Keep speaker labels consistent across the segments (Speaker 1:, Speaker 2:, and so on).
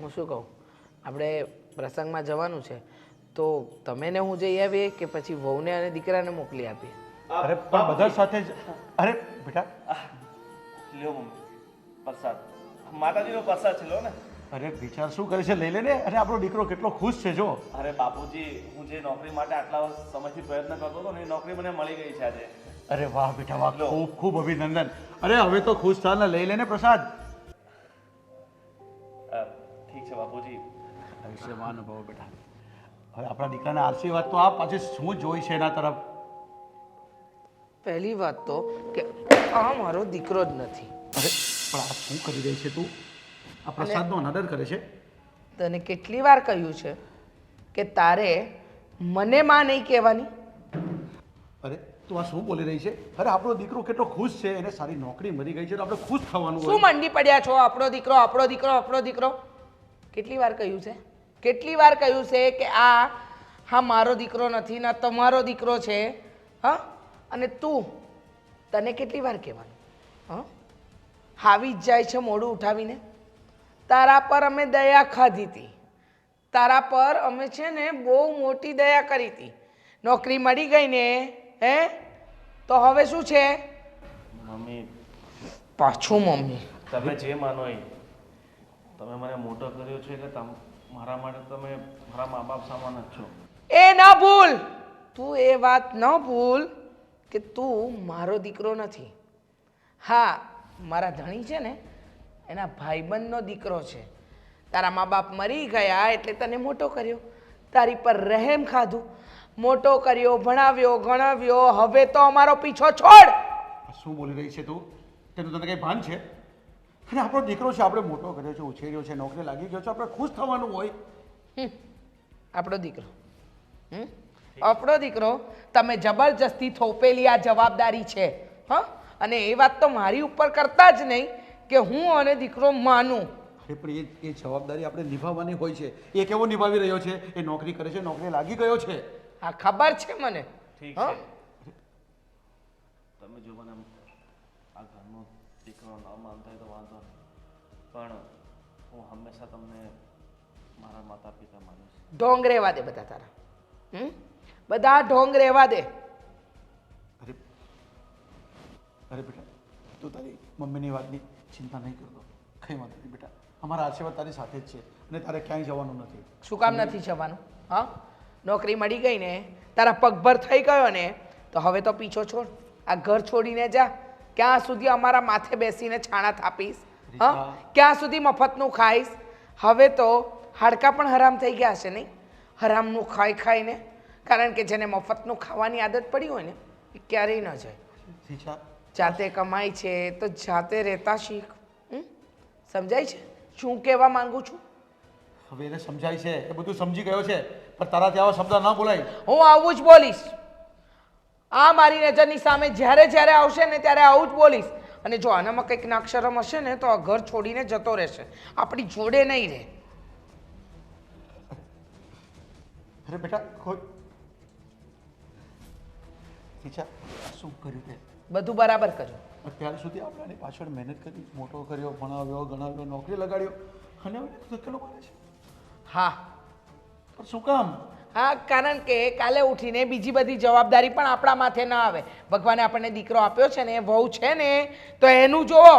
Speaker 1: હું શું કહું, આપણે પ્રસંગમાં જવાનું છે તો તમે ને હું જઈ આવીએ કે પછી વહુને અને દીકરાને મોકલી આપીએ?
Speaker 2: અરે પણ બધા સાથે જ. અરે બેટા,
Speaker 3: લ્યો મમ્મી પ્રસાદ, માતાજીનો પ્રસાદ છે લો ને.
Speaker 2: અરે વિચાર શું કરે છે, લઈ લે ને. અરે આપણો દીકરો કેટલો ખુશ છે જો.
Speaker 3: અરે બાપુજી, હું જે નોકરી માટે આટલા સમયથી પ્રયત્ન કરતો હતો ને એ નોકરી મને મળી ગઈ છે આજે.
Speaker 2: અરે વાહ બેટા વાહ, ખૂબ ખૂબ અભિનંદન. અરે હવે તો ખુશ થા ને, લઈ લે ને પ્રસાદ.
Speaker 3: ઠીક છે બાપુજી.
Speaker 2: આયુષ્યમાન ભવ બેટા. હવે આપણા દીકરાને આશીર્વાદ તો આપ. પાછી શું જોઈ છે એના તરફ?
Speaker 1: પહેલી વાત તો કે આ મારો દીકરો જ નથી.
Speaker 2: અરે પણ આ શું કરી રહી છે તું? આ પ્રસાદનો અનાદર કરે છે.
Speaker 1: તને કેટલી વાર કહ્યું છે કે તારે મને માં નહીં કહેવાની?
Speaker 2: અરે તું આ શું બોલી રહી છે? અરે આપણો દીકરો કેટલો ખુશ છે, એને સારી નોકરી મળી ગઈ છે તો આપણે ખુશ થવાનું
Speaker 1: શું
Speaker 2: હોય.
Speaker 1: મંડી પડ્યા છો? આપણો દીકરો, આપણો દીકરો, આપણો દીકરો. કેટલી વાર કહ્યું છે, કેટલી વાર કહ્યું છે કે હા મારો દીકરો નથી, ના તમારો દીકરો છે. હા, અને તને કેટલી વાર કહેવાનું? હા, આવી જ જાય છે મોઢું ઉઠાવીને. તારા પર અમે દયા ખાધી હતી, તારા પર અમે છે ને બહુ મોટી દયા કરી હતી. નોકરી મળી ગઈ ને, હે તો હવે શું છે?
Speaker 3: મમ્મી
Speaker 1: પાછું મમ્મી.
Speaker 3: તમે જે માનો એ. તમે મને મોટો કર્યો છે એટલે મારા માટે તમે મારા મા બાપ સમાન જ છો.
Speaker 1: એ ન ભૂલ, તું એ વાત ન ભૂલ કે તું મારો દીકરો નથી. હા, મારા ધણી છે ને એના ભાઈબંધનો દીકરો છે. તારા મા બાપ મરી ગયા એટલે તને મોટો કર્યો, તારી પર રહેમ ખાધું, મોટો કર્યો, ભણાવ્યો, ગણાવ્યો. હવે તો અમારો પીછો છોડ.
Speaker 2: શું બોલી રહી છે તું? તેનું તને કંઈ ભાન છે? અને આપણો દીકરો છે, આપણે મોટો કર્યો છે, ઉછેર્યો છે, નોકરી લાગી ગયો છે, આપણે ખુશ થવાનું હોય.
Speaker 1: આપણો દીકરો, આપણો દીકરો. તમે જબરજસ્તી થોપેલી આ જવાબદારી છે. હા, અને એ વાત તો મારી ઉપર કરતા જ નહીં કે હું અને દીકરો માનું.
Speaker 2: અરે પણ એ જવાબદારી આપણે નિભાવવાની હોય છે. એ કેવો નિભાવી રહ્યો છે? એ નોકરી કરે છે, નોકરી લાગી ગયો છે.
Speaker 1: હા, ખબર છે મને.
Speaker 3: ઠીક
Speaker 1: હા?
Speaker 3: છે. તમે જો મને આ ઘરનો દીકરો ન માનતા હોય તો વાંધો નહીં, પણ હું હંમેશા તમને મારા માતા પિતા માનીશ.
Speaker 1: ઢોંગ રહેવા દે બધા તારા. બધા ઢોંગ રહેવા દે.
Speaker 2: અરે અરે બેટા, તું તારી મમ્મીની વાતની ચિંતા નહીં કરતો. કંઈ વાંધો નહીં બેટા, અમારા આશીર્વાદ તારી સાથે જ છે અને તારે ક્યાંય જવાનું નથી.
Speaker 1: શું કામ નથી જવાનું? હા, નોકરી મળી ગઈ ને, તારા પગભર થઈ ગયો ને, તો હવે તો પીછો છોડ. આ ઘર છોડીને જા. ક્યાં સુધી અમારા માથે બેસીને છાણા થાપીશ? હા, ક્યાં સુધી મફતનું ખાઈશ? હવે તો હાડકાં પણ હરામ થઈ ગયા હશે નહીં? હરામનું ખાઈ ખાઈને. કારણ કે જેને મફતનું ખાવાની આદત પડી હોય ને એ ક્યારેય ન જાય.
Speaker 2: શીશા,
Speaker 1: જાતે કમાય છે તો જાતે રહેતા શીખ. સમજાય છે શું કહેવા માંગુ છું?
Speaker 2: હવે એને સમજાય છે, એ બધું સમજી ગયો છે, પણ તારાથી આવા શબ્દ ન બોલાય.
Speaker 1: હું આવું જ બોલીશ. આ મારી નજરની સામે જ્યારે જ્યારે આવશે ને ત્યારે આવું જ બોલીશ. અને જો આનામાં કંઈક નાક્ષરમ હશે ને તો આ ઘર છોડીને જતો રહેશે, આપણી જોડે નહીં રહે.
Speaker 2: અરે બેટા, કોઈ શીશા, શું કર્યું તે?
Speaker 1: બધું બરાબર કર્યું.
Speaker 2: અત્યાર સુધી આપણે આની પાછળ મહેનત કરી, મોટો કર્યો, ભણાવ્યો, ગણાવ્યો, નોકરી લગાડ્યો, અને હવે ધકેલો મારે છે.
Speaker 1: હા
Speaker 2: પણ શું કામ?
Speaker 1: હા, કારણ કે કાલે ઉઠીને બીજી બધી જવાબદારી પણ આપણા માથે ન આવે. ભગવાને આપણને દીકરો આપ્યો છે ને, વહુ છે ને, તો એનું જુઓ.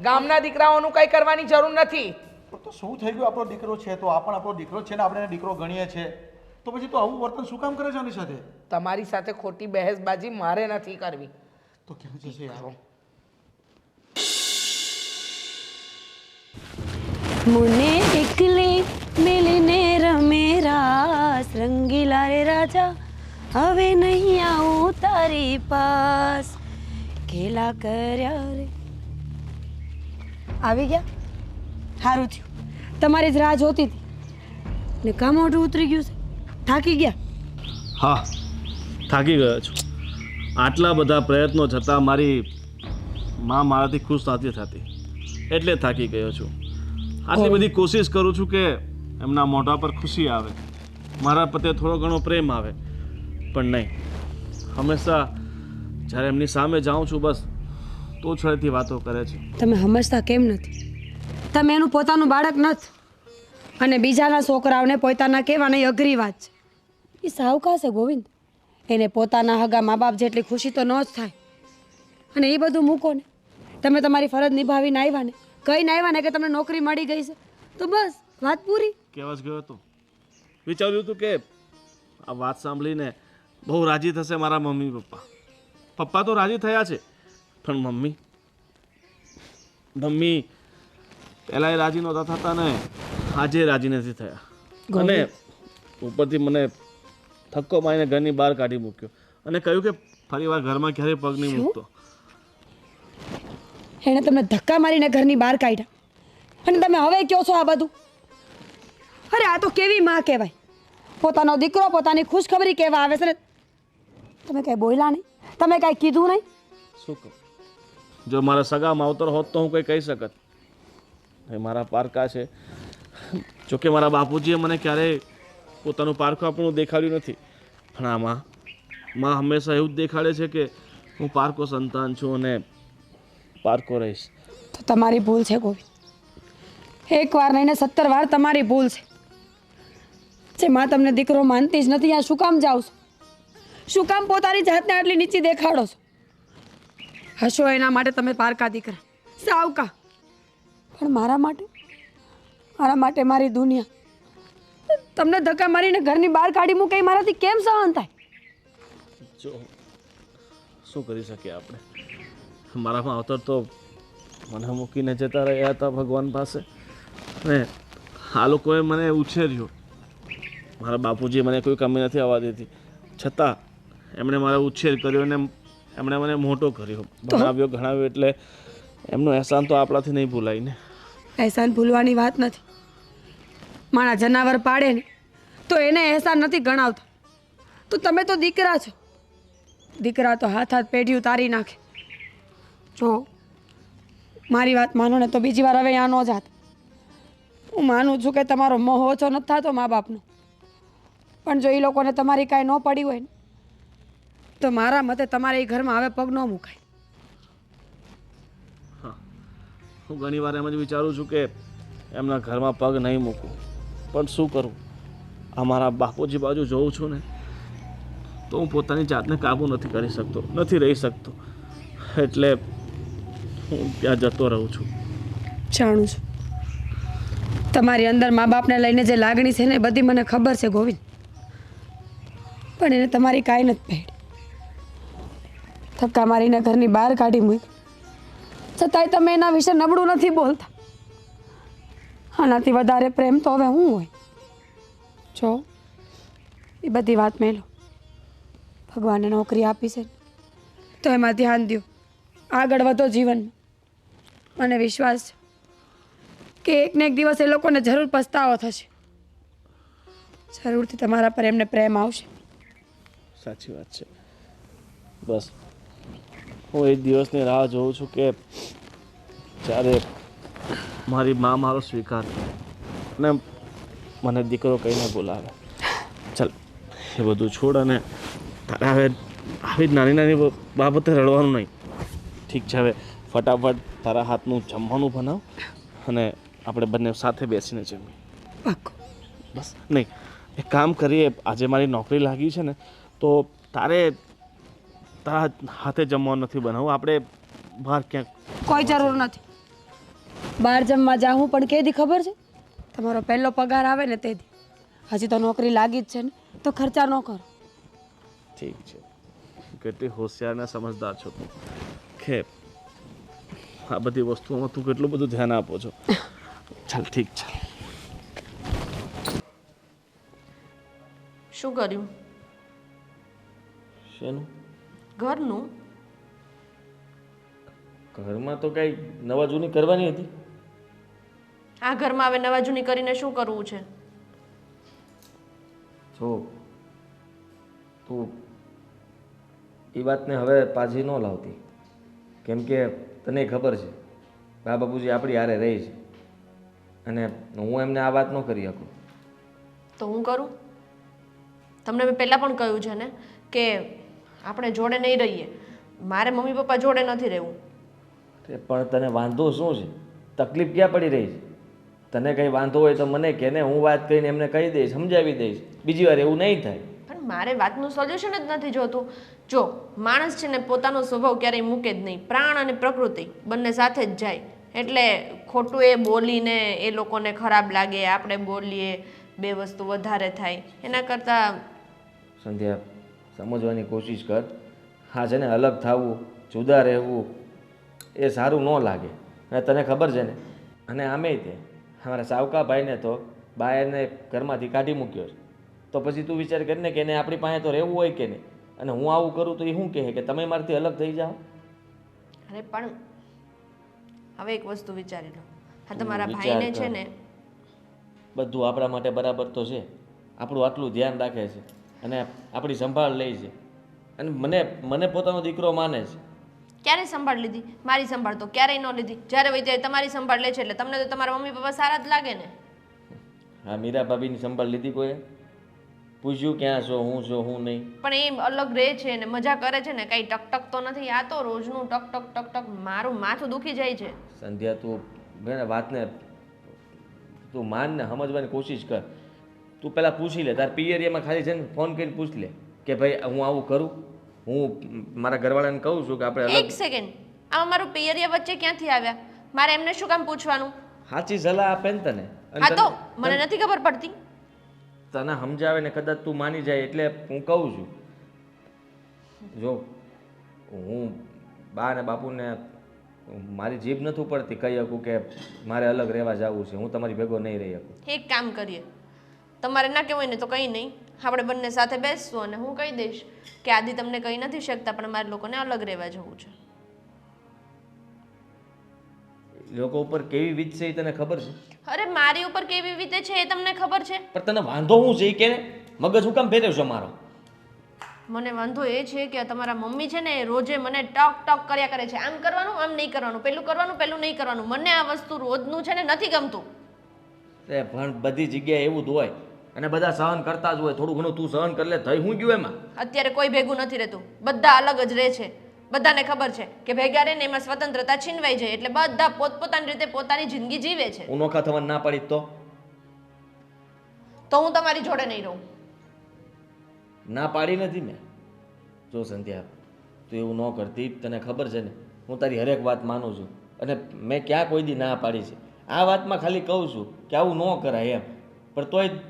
Speaker 1: ગામના દીકરાઓનું કંઈ કરવાની જરૂર નથી.
Speaker 2: તો શું થઈ ગયું? આપણો દીકરો છે તો આ પણ આપણો દીકરો છે ને, આપણે એને દીકરો ગણીએ છીએ, તો પછી તો આવું વર્તન શું કામ કરે છે આની સાથે?
Speaker 1: તમારી સાથે ખોટી બહેસબાજી મારે નથી કરવી.
Speaker 2: તો ક્યાં જશે યાર?
Speaker 4: मुने एकले मिलने रमे रास रंगीला रे राजा હવે નહીં આવું તારી પાસ ખેલા કર્યા રે. આવી ગયા? સારું થયું, તમારી જ રાહ જોતી હતી ને કામ મોઢું ઉતરી ગયું છે. થાકી ગયા?
Speaker 3: હા, થાકી ગયો છું. આટલા બધા પ્રયત્નો છતાં મારી માં મારાથી ખુશ નથી થતી, એટલે થાકી ગયો છું. આટલી બધી કોશિશ કરું છું કે એમના મોઢા પર ખુશી આવે, મારા પ્રત્યે થોડો ઘણો પ્રેમ આવે, પણ નહીં. હંમેશા જ્યારે એમની સામે જાઉં છું બસ તોછડેથી વાતો કરે છે.
Speaker 4: તમે સમજતા કેમ નથી? તમે એનું પોતાનું બાળક નથી. અને બીજાના છોકરાઓને પોતાના કહેવાની અઘરી વાત છે. એ સાવકા છે ગોવિંદ. એને પોતાના હગા મા બાપ જેટલી ખુશી તો ન જ થાય. અને એ બધું મૂકો ને, તમે તમારી ફરજ નિભાવીને આવ્યા ને, કહીને આવ્યા ને કે તમને નોકરી મળી ગઈ છે, તો બસ વાત પૂરી.
Speaker 3: કહેવા જ ગયો હતો. વિચાર્યું હતું કે આ વાત સાંભળીને બહુ રાજી થશે મારા મમ્મી પપ્પા. પપ્પા તો રાજી થયા છે, પણ મમ્મી પહેલાં એ રાજી નહોતા થતા ને આજે રાજી નથી થયા. અને ઉપરથી મને ધક્કો મારીને ઘરની બહાર કાઢી મૂક્યો અને કહ્યું કે ફરી વાર ઘરમાં ક્યારેય પગ નહીં મૂકતો.
Speaker 4: એણે તમને ધક્કા મારીને ઘરની બહાર કાઢ્યા અને તમે હવે કહો છો આ બધું? અરે આ તો કેવી માં કહેવાય. પોતાનો દીકરો પોતાની ખુશખબરી કહેવા આવે છે ને તમે કાંઈ બોલ્યા નહીં, તમે કાંઈ કીધું નહીં.
Speaker 3: શું કહું? જો મારા સગા માવતર હોત તો હું કંઈ કહી શકત. એ મારા પારકા છે. જોકે મારા બાપુજીએ મને ક્યારેય પોતાનું પારખું આપણું દેખાડ્યું નથી, પણ આ માં હંમેશા એવું જ દેખાડે છે કે હું પારકો સંતાન છું અને પારકો રહીશ.
Speaker 4: તો તમારી ભૂલ છે ગોવિંદ. એકવાર નહીં ને 17 વાર તમારી ભૂલ છે. જે માં તમને દીકરો માનતી જ નથી, આ શું કામ જાઓ છો? શું કામ પોતાની જાતને આટલી નીચી દેખાડો છો? હશો એના માટે તમે પારકા દીકરા, સાવકા, પણ મારા માટે મારી દુનિયા. તમને ધક્કા મારીને ઘરની બહાર કાઢી મૂકે એ મારાથી કેમ સહન થાય?
Speaker 3: જો શું કરી શકીએ આપણે? મારા માવતર તો મને મૂકીને જતા રહ્યા હતા ભગવાન પાસે, અને આ લોકોએ મને ઉછેર્યો. મારા બાપુજીએ મને કોઈ કમી નથી આવવા દીધી, છતાં એમણે મારો ઉછેર કર્યો અને એમણે મને મોટો કર્યો, ભણાવ્યો ગણાવ્યો. એટલે એમનો અહેસાન તો આપણાથી નહીં ભૂલાય ને.
Speaker 4: અહેસાન ભૂલવાની વાત નથી. મારા જનાવર પાડે ને તો એને અહેસાન નથી ગણાવતા. તો તમે તો દીકરા છો. દીકરા તો હાથ પેઢીયું તારી નાખે. જો મારી વાત માનો ને તો બીજી વાર હવે અહીંયા ન જાત. હું માનું છું કે તમારો મોહ ઓછો નથી થતો મા બાપનો, પણ જો એ લોકોને તમારી કાંઈ ન પડી હોય ને તો મારા મતે તમારે એ ઘરમાં હવે પગ ન મુકાય.
Speaker 3: હું ઘણી વાર એમ જ વિચારું છું કે એમના ઘરમાં પગ નહીં મૂકું, પણ શું કરું? અમારા બાપુજી બાજુ જોઉં છું ને તો હું પોતાની જાતને કાબૂ નથી કરી શકતો, નથી રહી શકતો. એટલે હું ત્યાં જતો રહું છું.
Speaker 4: જાણું છું તમારી અંદર મા બાપને લઈને જે લાગણી છે ને એ બધી મને ખબર છે ગોવિંદ, પણ એને તમારી કાંઈ નથી પહેરી. ધક્કા મારીને ઘરની બહાર કાઢી મૂકી, છતાંય તમે એના વિશે નબળું નથી બોલતા. આનાથી વધારે પ્રેમ તો હવે હું હોય? જો એ બધી વાત મેલો. ભગવાને નોકરી આપી છે તો એમાં ધ્યાન દો, આગળ વધો જીવનમાં. મને વિશ્વાસ છે કે એક ને એક દિવસ એ લોકોને જરૂર પસ્તાવો થશે. જરૂરથી તમારા પર એમને પ્રેમ આવશે.
Speaker 3: સાચી વાત છે. બસ હું એ દિવસની રાહ જોઉં છું કે જ્યારે મારી મા મારો સ્વીકાર અને મને દીકરો કહીને બોલાવે. ચાલ એ બધું છોડ અને તારે હવે આવી જ નાની નાની બાબતે રડવાનું નહીં. ઠીક છે, હવે ફટાફટ તારા હાથનું જમવાનું બનાવ અને આપણે બંને સાથે બેસીને જમીએ.
Speaker 4: પાક્કું.
Speaker 3: બસ નહીં, એક કામ કરીએ, આજે મારી નોકરી લાગી છે ને તો તારા હાથે જમવાનું નથી બનાવવું, આપણે બહાર ક્યાંક.
Speaker 4: કોઈ જરૂર નથી. બહાર જમવા જાઉં પણ કે દી ખબર છે? તમારો પહેલો પગાર આવે ને તે દી. હજી તો નોકરી લાગી જ છે ને, તો ખર્ચા ન કરો.
Speaker 3: ઠીક છે. કેટલી હોશિયાર અને સમજદાર છો તું, કે આ બધી વસ્તુઓમાં તું કેટલું બધું ધ્યાન આપો છો. ચાલ ઠીક છે.
Speaker 5: શું કર્યું?
Speaker 6: શેનું?
Speaker 5: ઘરનું.
Speaker 6: ઘરમાં તો કઈ નવા જૂની કરવાની હતી.
Speaker 5: આ ઘરમાં હવે નવા જૂની કરીને શું કરવું છે?
Speaker 6: જો તું એ વાતને હવે પાછી ન લાવતી, કેમ કે તને ખબર છે બા બાપુજી આપણી હારે રહી છે અને હું એમને આ વાત ન કરી શકું.
Speaker 5: તો હું કરું? તમને મેં પહેલાં પણ કહ્યું છે ને કે આપણે જોડે નહીં રહીએ. મારે મમ્મી પપ્પા જોડે નથી રહેવું.
Speaker 6: પણ તને વાંધો શું છે? તકલીફ ક્યાં પડી રહી છે? તને કંઈ વાંધો હોય તો મને કે ને, હું વાત કરીને એમને કહી દઈશ, સમજાવી દઈશ. બીજી વાર એવું નહીં થાય.
Speaker 5: પણ મારે વાતનું સોલ્યુશન જ નથી જોતું. જો માણસ છે ને પોતાનો સ્વભાવ ક્યારેય મૂકે જ નહીં. પ્રાણ અને પ્રકૃતિ બંને સાથે જ જાય. એટલે ખોટું એ બોલીને એ લોકોને ખરાબ લાગે, આપણે બોલીએ, બે વસ્તુ વધારે થાય. એના કરતાં
Speaker 6: સંધ્યા, સમજવાની કોશિશ કર. હા છે ને, અલગ થવું, જુદા રહેવું એ સારું ન લાગે. અને તને ખબર છે ને, અને આમેય તે અમારા સાવકા ભાઈને તો બાયને ઘરમાંથી કાઢી મૂક્યો છે. તો પછી તું વિચાર કરીને કે એને આપણી પાસે તો રહેવું હોય કે નહીં. અને હું આવું કરું તો એ શું કહે કે તમે મારાથી અલગ થઈ જાઓ?
Speaker 5: અરે પણ હવે એક વસ્તુ વિચારી લો. હા, તમારા
Speaker 6: વિચાર
Speaker 5: ભાઈને
Speaker 6: કર.
Speaker 5: છે ને
Speaker 6: બધું આપણા માટે બરાબર તો છે, આપણું આટલું ધ્યાન રાખે છે અને આપણી સંભાળ લે છે, અને મને પોતાનો દીકરો માને છે.
Speaker 5: ક્યારે સંભાળ લીધી? મારી સંભાળ તો ક્યારેય ન લીધી. જ્યારે હોય ત્યારે તમારી સંભાળ લે છે. એટલે તમને તો તમારા મમ્મી પપ્પા સારા જ લાગે ને.
Speaker 6: હા, મીરા ભાભીની સંભાળ લીધી કોઈએ? પૂછ્યું ક્યાં છો, હું છો, હું નહીં?
Speaker 5: પણ એ અલગ રહે છે ને મજા કરે છે ને, કઈ ટક ટક તો નથી. આ તો રોજનું ટક ટક ટક ટક મારું માથું દુખી જાય છે.
Speaker 6: સંધ્યા, તું વાતને તું માન ને સમજવાની કોશિશ કર. તું પહેલાં પૂછી લે, તાર પિયરિયામાં ખાલી છે ને ફોન કરીને પૂછ લે કે ભાઈ હું આવું કરું. હું મારા ઘરવાળાને કહું છું કે આપણે
Speaker 5: એક સેકન્ડ, આમાં મારું પિયરિયા વચ્ચે ક્યાંથી આવ્યા? મારે એમને શું કામ પૂછવાનું?
Speaker 6: સાચી સલાહ આપે ને તને. અને
Speaker 5: હા તો મને નથી ખબર પડતી.
Speaker 6: તને સમજાવે ને કદાચ તું માની જાય એટલે હું કહું છું. જો હું બા ને બાપુને મારી જીભ નથી પડતી કહી શકું કે મારે અલગ રહેવા જવું છે, હું તમારી ભેગો નહીં રહી શકું.
Speaker 5: એક કામ કરીએ, તમારે ના કહેવાય ને તો કંઈ નહીં, આપણે બંને સાથે બેસશું અને હું કહી દઈશ કે આદિ તમને કહી નથી શકતા પણ મારે લોકોને અલગ રહેવા જવું છે.
Speaker 6: લોકો ઉપર કેવી વીત છે એ તને ખબર છે?
Speaker 5: અરે મારી ઉપર કેવી રીતે છે એ તમને ખબર છે?
Speaker 6: પણ તને વાંધો શું છે એ કે મગજ હું કામ ફેરવશો મારો?
Speaker 5: મને વાંધો એ છે કે તમારા મમ્મી છે ને એ રોજે મને ટક ટક કર્યા કરે છે. આમ કરવાનું, આમ નહીં કરવાનું, પેલું કરવાનું, પેલું નહીં કરવાનું. મને આ વસ્તુ રોજનું છે ને નથી ગમતું.
Speaker 6: પણ બધી જગ્યાએ એવું જ હોય અને બધા સહન કરતા જ હોય. થોડું ઘણું તું સહન કરી લે, થઈ હું ગયું એમાં?
Speaker 5: અત્યારે કોઈ ભેગું નથી રહેતું, બધા અલગ જ રહે છે. બધાને ખબર છે કે ભેગા રહે ને એમાં સ્વતંત્રતા છીનવાઈ જાય. એટલે બધા પોતપોતાની રીતે પોતાની જિંદગી જીવે છે.
Speaker 6: હું નોખા થવાનું ના પાડી
Speaker 5: તો હું તમારી જોડે નહીં રહું.
Speaker 6: ના પાડી નથી મેં. જો સંધ્યા, તું એવું ન કરતી, તને ખબર છે ને હું તારી હરેક વાત માનું છું અને મેં ક્યાં કોઈ દી ના પાડી છે. આ વાતમાં ખાલી કહું છું કે આવું ન કરાય એમ. પણ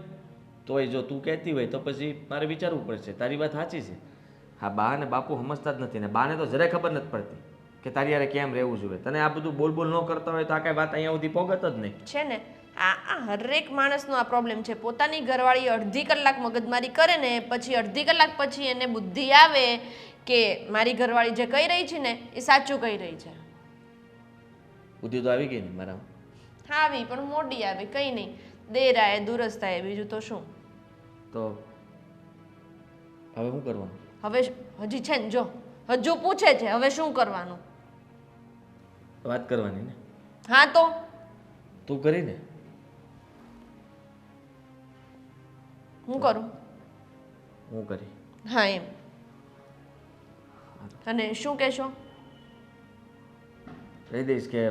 Speaker 6: તોય જો તું કહેતી હોય તો પછી મારે વિચારવું પડશે. તારી વાત સાચી છે. હા, બા અને બાપુ સમજતા જ નથી ને બાને તો જરાય ખબર નથી પડતી કે તારી યારે કેમ રહેવું જોઈએ. તને આ બધું બોલ ન કરતા હોય તો આ કાંઈ વાત અહીંયા સુધી પોગત જ નહીં.
Speaker 5: છે ને આ હરેક માણસનો આ પ્રોબ્લેમ છે. પોતાની ઘરવાળી અડધી કલાક મગજમારી કરે ને પછી અડધી કલાક પછી એને બુદ્ધિ આવે કે મારી ઘરવાળી જે કહી રહી છે ને એ સાચું કહી રહી છે.
Speaker 6: બુદ્ધિ તો આવી ગઈ ને મારા?
Speaker 5: આવી પણ મોડી આવી, કંઈ નહીં. દેર આય દુરસ્ત થાય, બીજું તો શું.
Speaker 6: તો હવે શું કરવાનું?
Speaker 5: હવે હજી છે ને, જો હજુ પૂછે છે હવે શું કરવાનું.
Speaker 6: વાત કરવાની ને?
Speaker 5: હા તો
Speaker 6: તું કરીને
Speaker 5: હું કરું?
Speaker 6: હું કરી.
Speaker 5: હા એમ. અને શું કહેશો?
Speaker 6: કહી દઈશ કે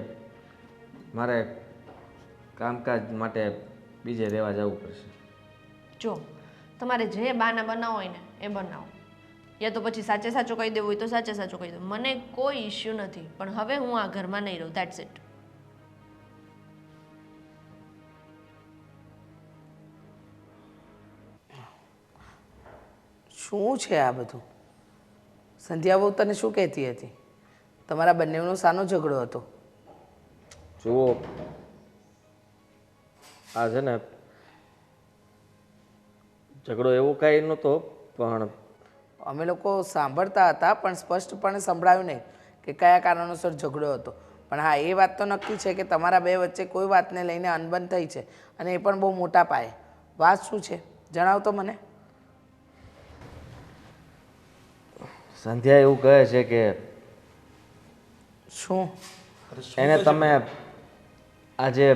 Speaker 6: મારે કામકાજ માટે બીજે રહેવા જવું પડશે.
Speaker 5: જો તમારે જે બાના બનાવો હોય ને એ બનાવો, યા તો પછી સાચે સાચું કહી દેવું હોય તો સાચે સાચું કહી દો. મને કોઈ ઇશ્યુ નથી, પણ હવે હું આ ઘરમાં નહીં રહું. That's it.
Speaker 1: શું છે આ બધું? સંધ્યા બહુ તને શું કહેતી હતી? તમારા બંનેનો શાનો ઝઘડો હતો?
Speaker 6: જુઓ, આ છે ને ઝઘડો એવો કાંઈ નહોતો, પણ
Speaker 1: અમે લોકો સાંભળતા હતા પણ સ્પષ્ટપણે સંભળાયું નહીં કે કયા કારણોસર ઝઘડો હતો. પણ હા, એ વાત તો નક્કી છે કે તમારા બે વચ્ચે કોઈ વાતને લઈને અનબન થઈ છે અને એ પણ બહુ મોટા પાયે. વાત શું છે જણાવ તો મને.
Speaker 6: સંધ્યા એવું કહે છે કે
Speaker 1: શું?
Speaker 6: એને તમે આજે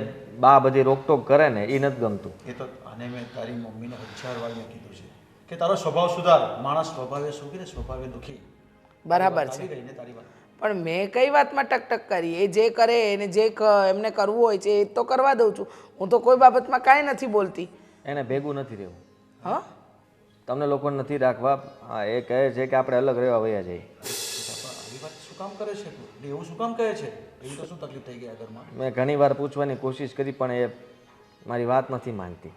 Speaker 6: બા બધી રોકટોક કરે ને એ નથી ગમતું.
Speaker 2: એ તો આને મેં તારી મમ્મીને 1000 વાર મેં કીધું છે કે તારો સ્વભાવ સુધાર. માણસ સ્વભાવે સુખી ને સ્વભાવે દુઃખી.
Speaker 1: બરાબર
Speaker 2: આવી
Speaker 1: છે,
Speaker 2: ગઈ ને તારી વાત?
Speaker 1: પણ મેં કઈ વાતમાં ટકટક કરી? એ જે કરે એને જે એમને કરવું હોય છે એ તો કરવા દઉં છું. હું તો કોઈ બાબતમાં કાંઈ નથી બોલતી.
Speaker 6: એને ભેગું નથી રહેવું.
Speaker 1: હા,
Speaker 6: તમને લોકોને નથી રાખવા. હા, એ કહે છે કે આપણે અલગ રહેવા વયા જઈએ.
Speaker 2: આવી વાત શું કામ કરે છે તું? એટલે એવું શું કામ કહે છે? એવી તો શું તકલીફ થઈ ગઈ આ ઘરમાં?
Speaker 6: મેં ઘણી વાર પૂછવાની કોશિશ કરી પણ એ મારી વાત નથી માનતી.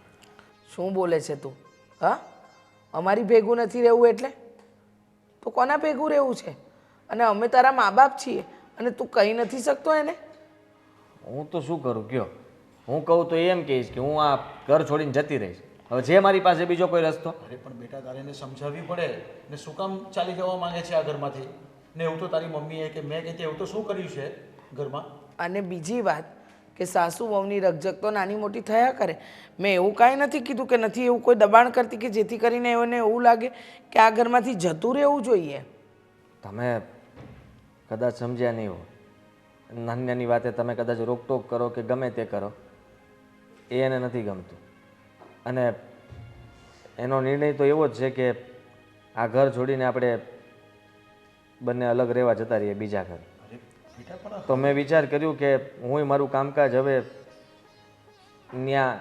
Speaker 1: શું બોલે છે તું? હા, અમારી ભેગું નથી રહેવું એટલે? તો કોના ભેગું રહેવું છે? અને અમે તારા મા બાપ છીએ અને તું કહી નથી શકતો એને?
Speaker 6: હું તો શું કરું કયો? હું કહું તો એમ કહીશ કે હું આ ઘર છોડીને જતી રહીશ. હવે છે મારી પાસે બીજો કોઈ રસ્તો?
Speaker 2: અરે પણ બેટા તારે એને સમજાવવી પડે ને શું કામ ચાલી જવા માંગે છે આ ઘરમાંથી? ને એવું તો તારી મમ્મીએ કે મેં કહેતી એવું તો શું કર્યું છે ઘરમાં?
Speaker 1: અને બીજી વાત કે સાસુ વહુની રકઝક તો નાની મોટી થયા કરે. મેં એવું કાંઈ નથી કીધું કે નથી એવું કોઈ દબાણ કરતી કે જેથી કરીને એને એવું લાગે કે આ ઘરમાંથી જતું રહેવું જોઈએ.
Speaker 6: તમે કદાચ સમજ્યા નહીં હો. નાની નાની વાતે તમે કદાચ રોકટોક કરો કે ગમે તે કરો, એ એને નથી ગમતું. અને એનો નિર્ણય તો એવો જ છે કે આ ઘર છોડીને આપણે બંને અલગ રહેવા જતા રહીએ બીજા ઘર.
Speaker 2: બેટા પણ
Speaker 6: તો મેં વિચાર કર્યું કે હું મારું કામકાજ હવે ત્યાં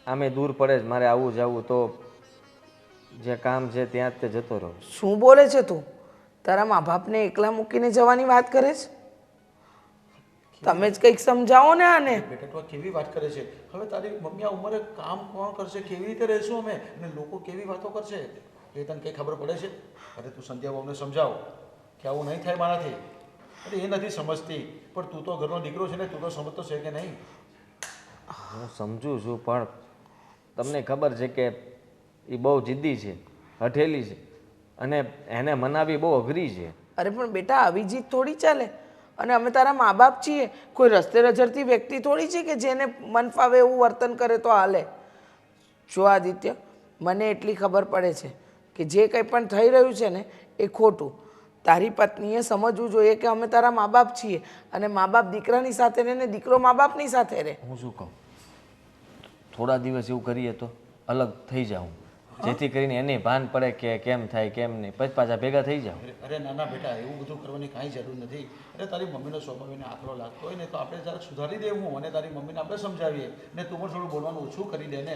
Speaker 6: આમે દૂર પડે જ, મારે આવું જવું તો જે કામ છે ત્યાં જ તે જતો રહું.
Speaker 1: શું બોલે છે તું? તારા મા બાપને એકલા મૂકીને જવાની વાત કરે છે? તમે જ કંઈક સમજાવો ને આને.
Speaker 2: બેટા તું આ કેવી વાત કરે છે? હવે તારી મમ્મી આ ઉંમરે કામ કોણ કરશે? કેવી રીતે રહેશું અમે? અને લોકો કેવી વાતો કરશે એ તને કંઈ ખબર પડે છે? અરે તું સંધ્યા બહુને સમજાવ કે આવું નહીં થાય મારાથી. અરે એ નથી સમજતી, પણ તું તો ઘરનો દીકરો છે ને, તું તો સમજતો છે કે નહીં?
Speaker 6: હું સમજુ છું પણ તમને ખબર છે કે એ બહુ જિદ્દી છે, હઠેલી છે અને એને મનાવી બહુ અઘરી છે.
Speaker 1: અરે પણ બેટા આવી જીત થોડી ચાલે. અને અમે તારા મા બાપ છીએ, કોઈ રસ્તે રજડતી વ્યક્તિ થોડી છે કે જેને મન ફાવે એવું વર્તન કરે તો હાલે. જો આદિત્ય, મને એટલી ખબર પડે છે કે જે કંઈ પણ થઈ રહ્યું છે ને એ ખોટું. તારી પત્નીએ સમજવું જોઈએ કે અમે તારા મા બાપ છીએ અને મા બાપ દીકરાની સાથે રહે ને દીકરો મા બાપની સાથે રહે.
Speaker 6: હું શું કહું, થોડા દિવસ એવું કરીએ તો અલગ થઈ જાઉં, જેથી કરીને એને ભાન પડે કે કેમ થાય કેમ નહીં, પછી પાછા ભેગા થઈ જાઓ.
Speaker 2: અરે નાના બેટા, એવું બધું કરવાની કાંઈ જરૂર નથી. અરે તારી મમ્મીનો સ્વભાવ એને આકરો લાગતો હોય ને તો આપણે જરાક સુધારી દેવું અને તારી મમ્મીને આપણે સમજાવીએ ને તું પણ થોડું બોલવાનું ઓછું કરી દે ને,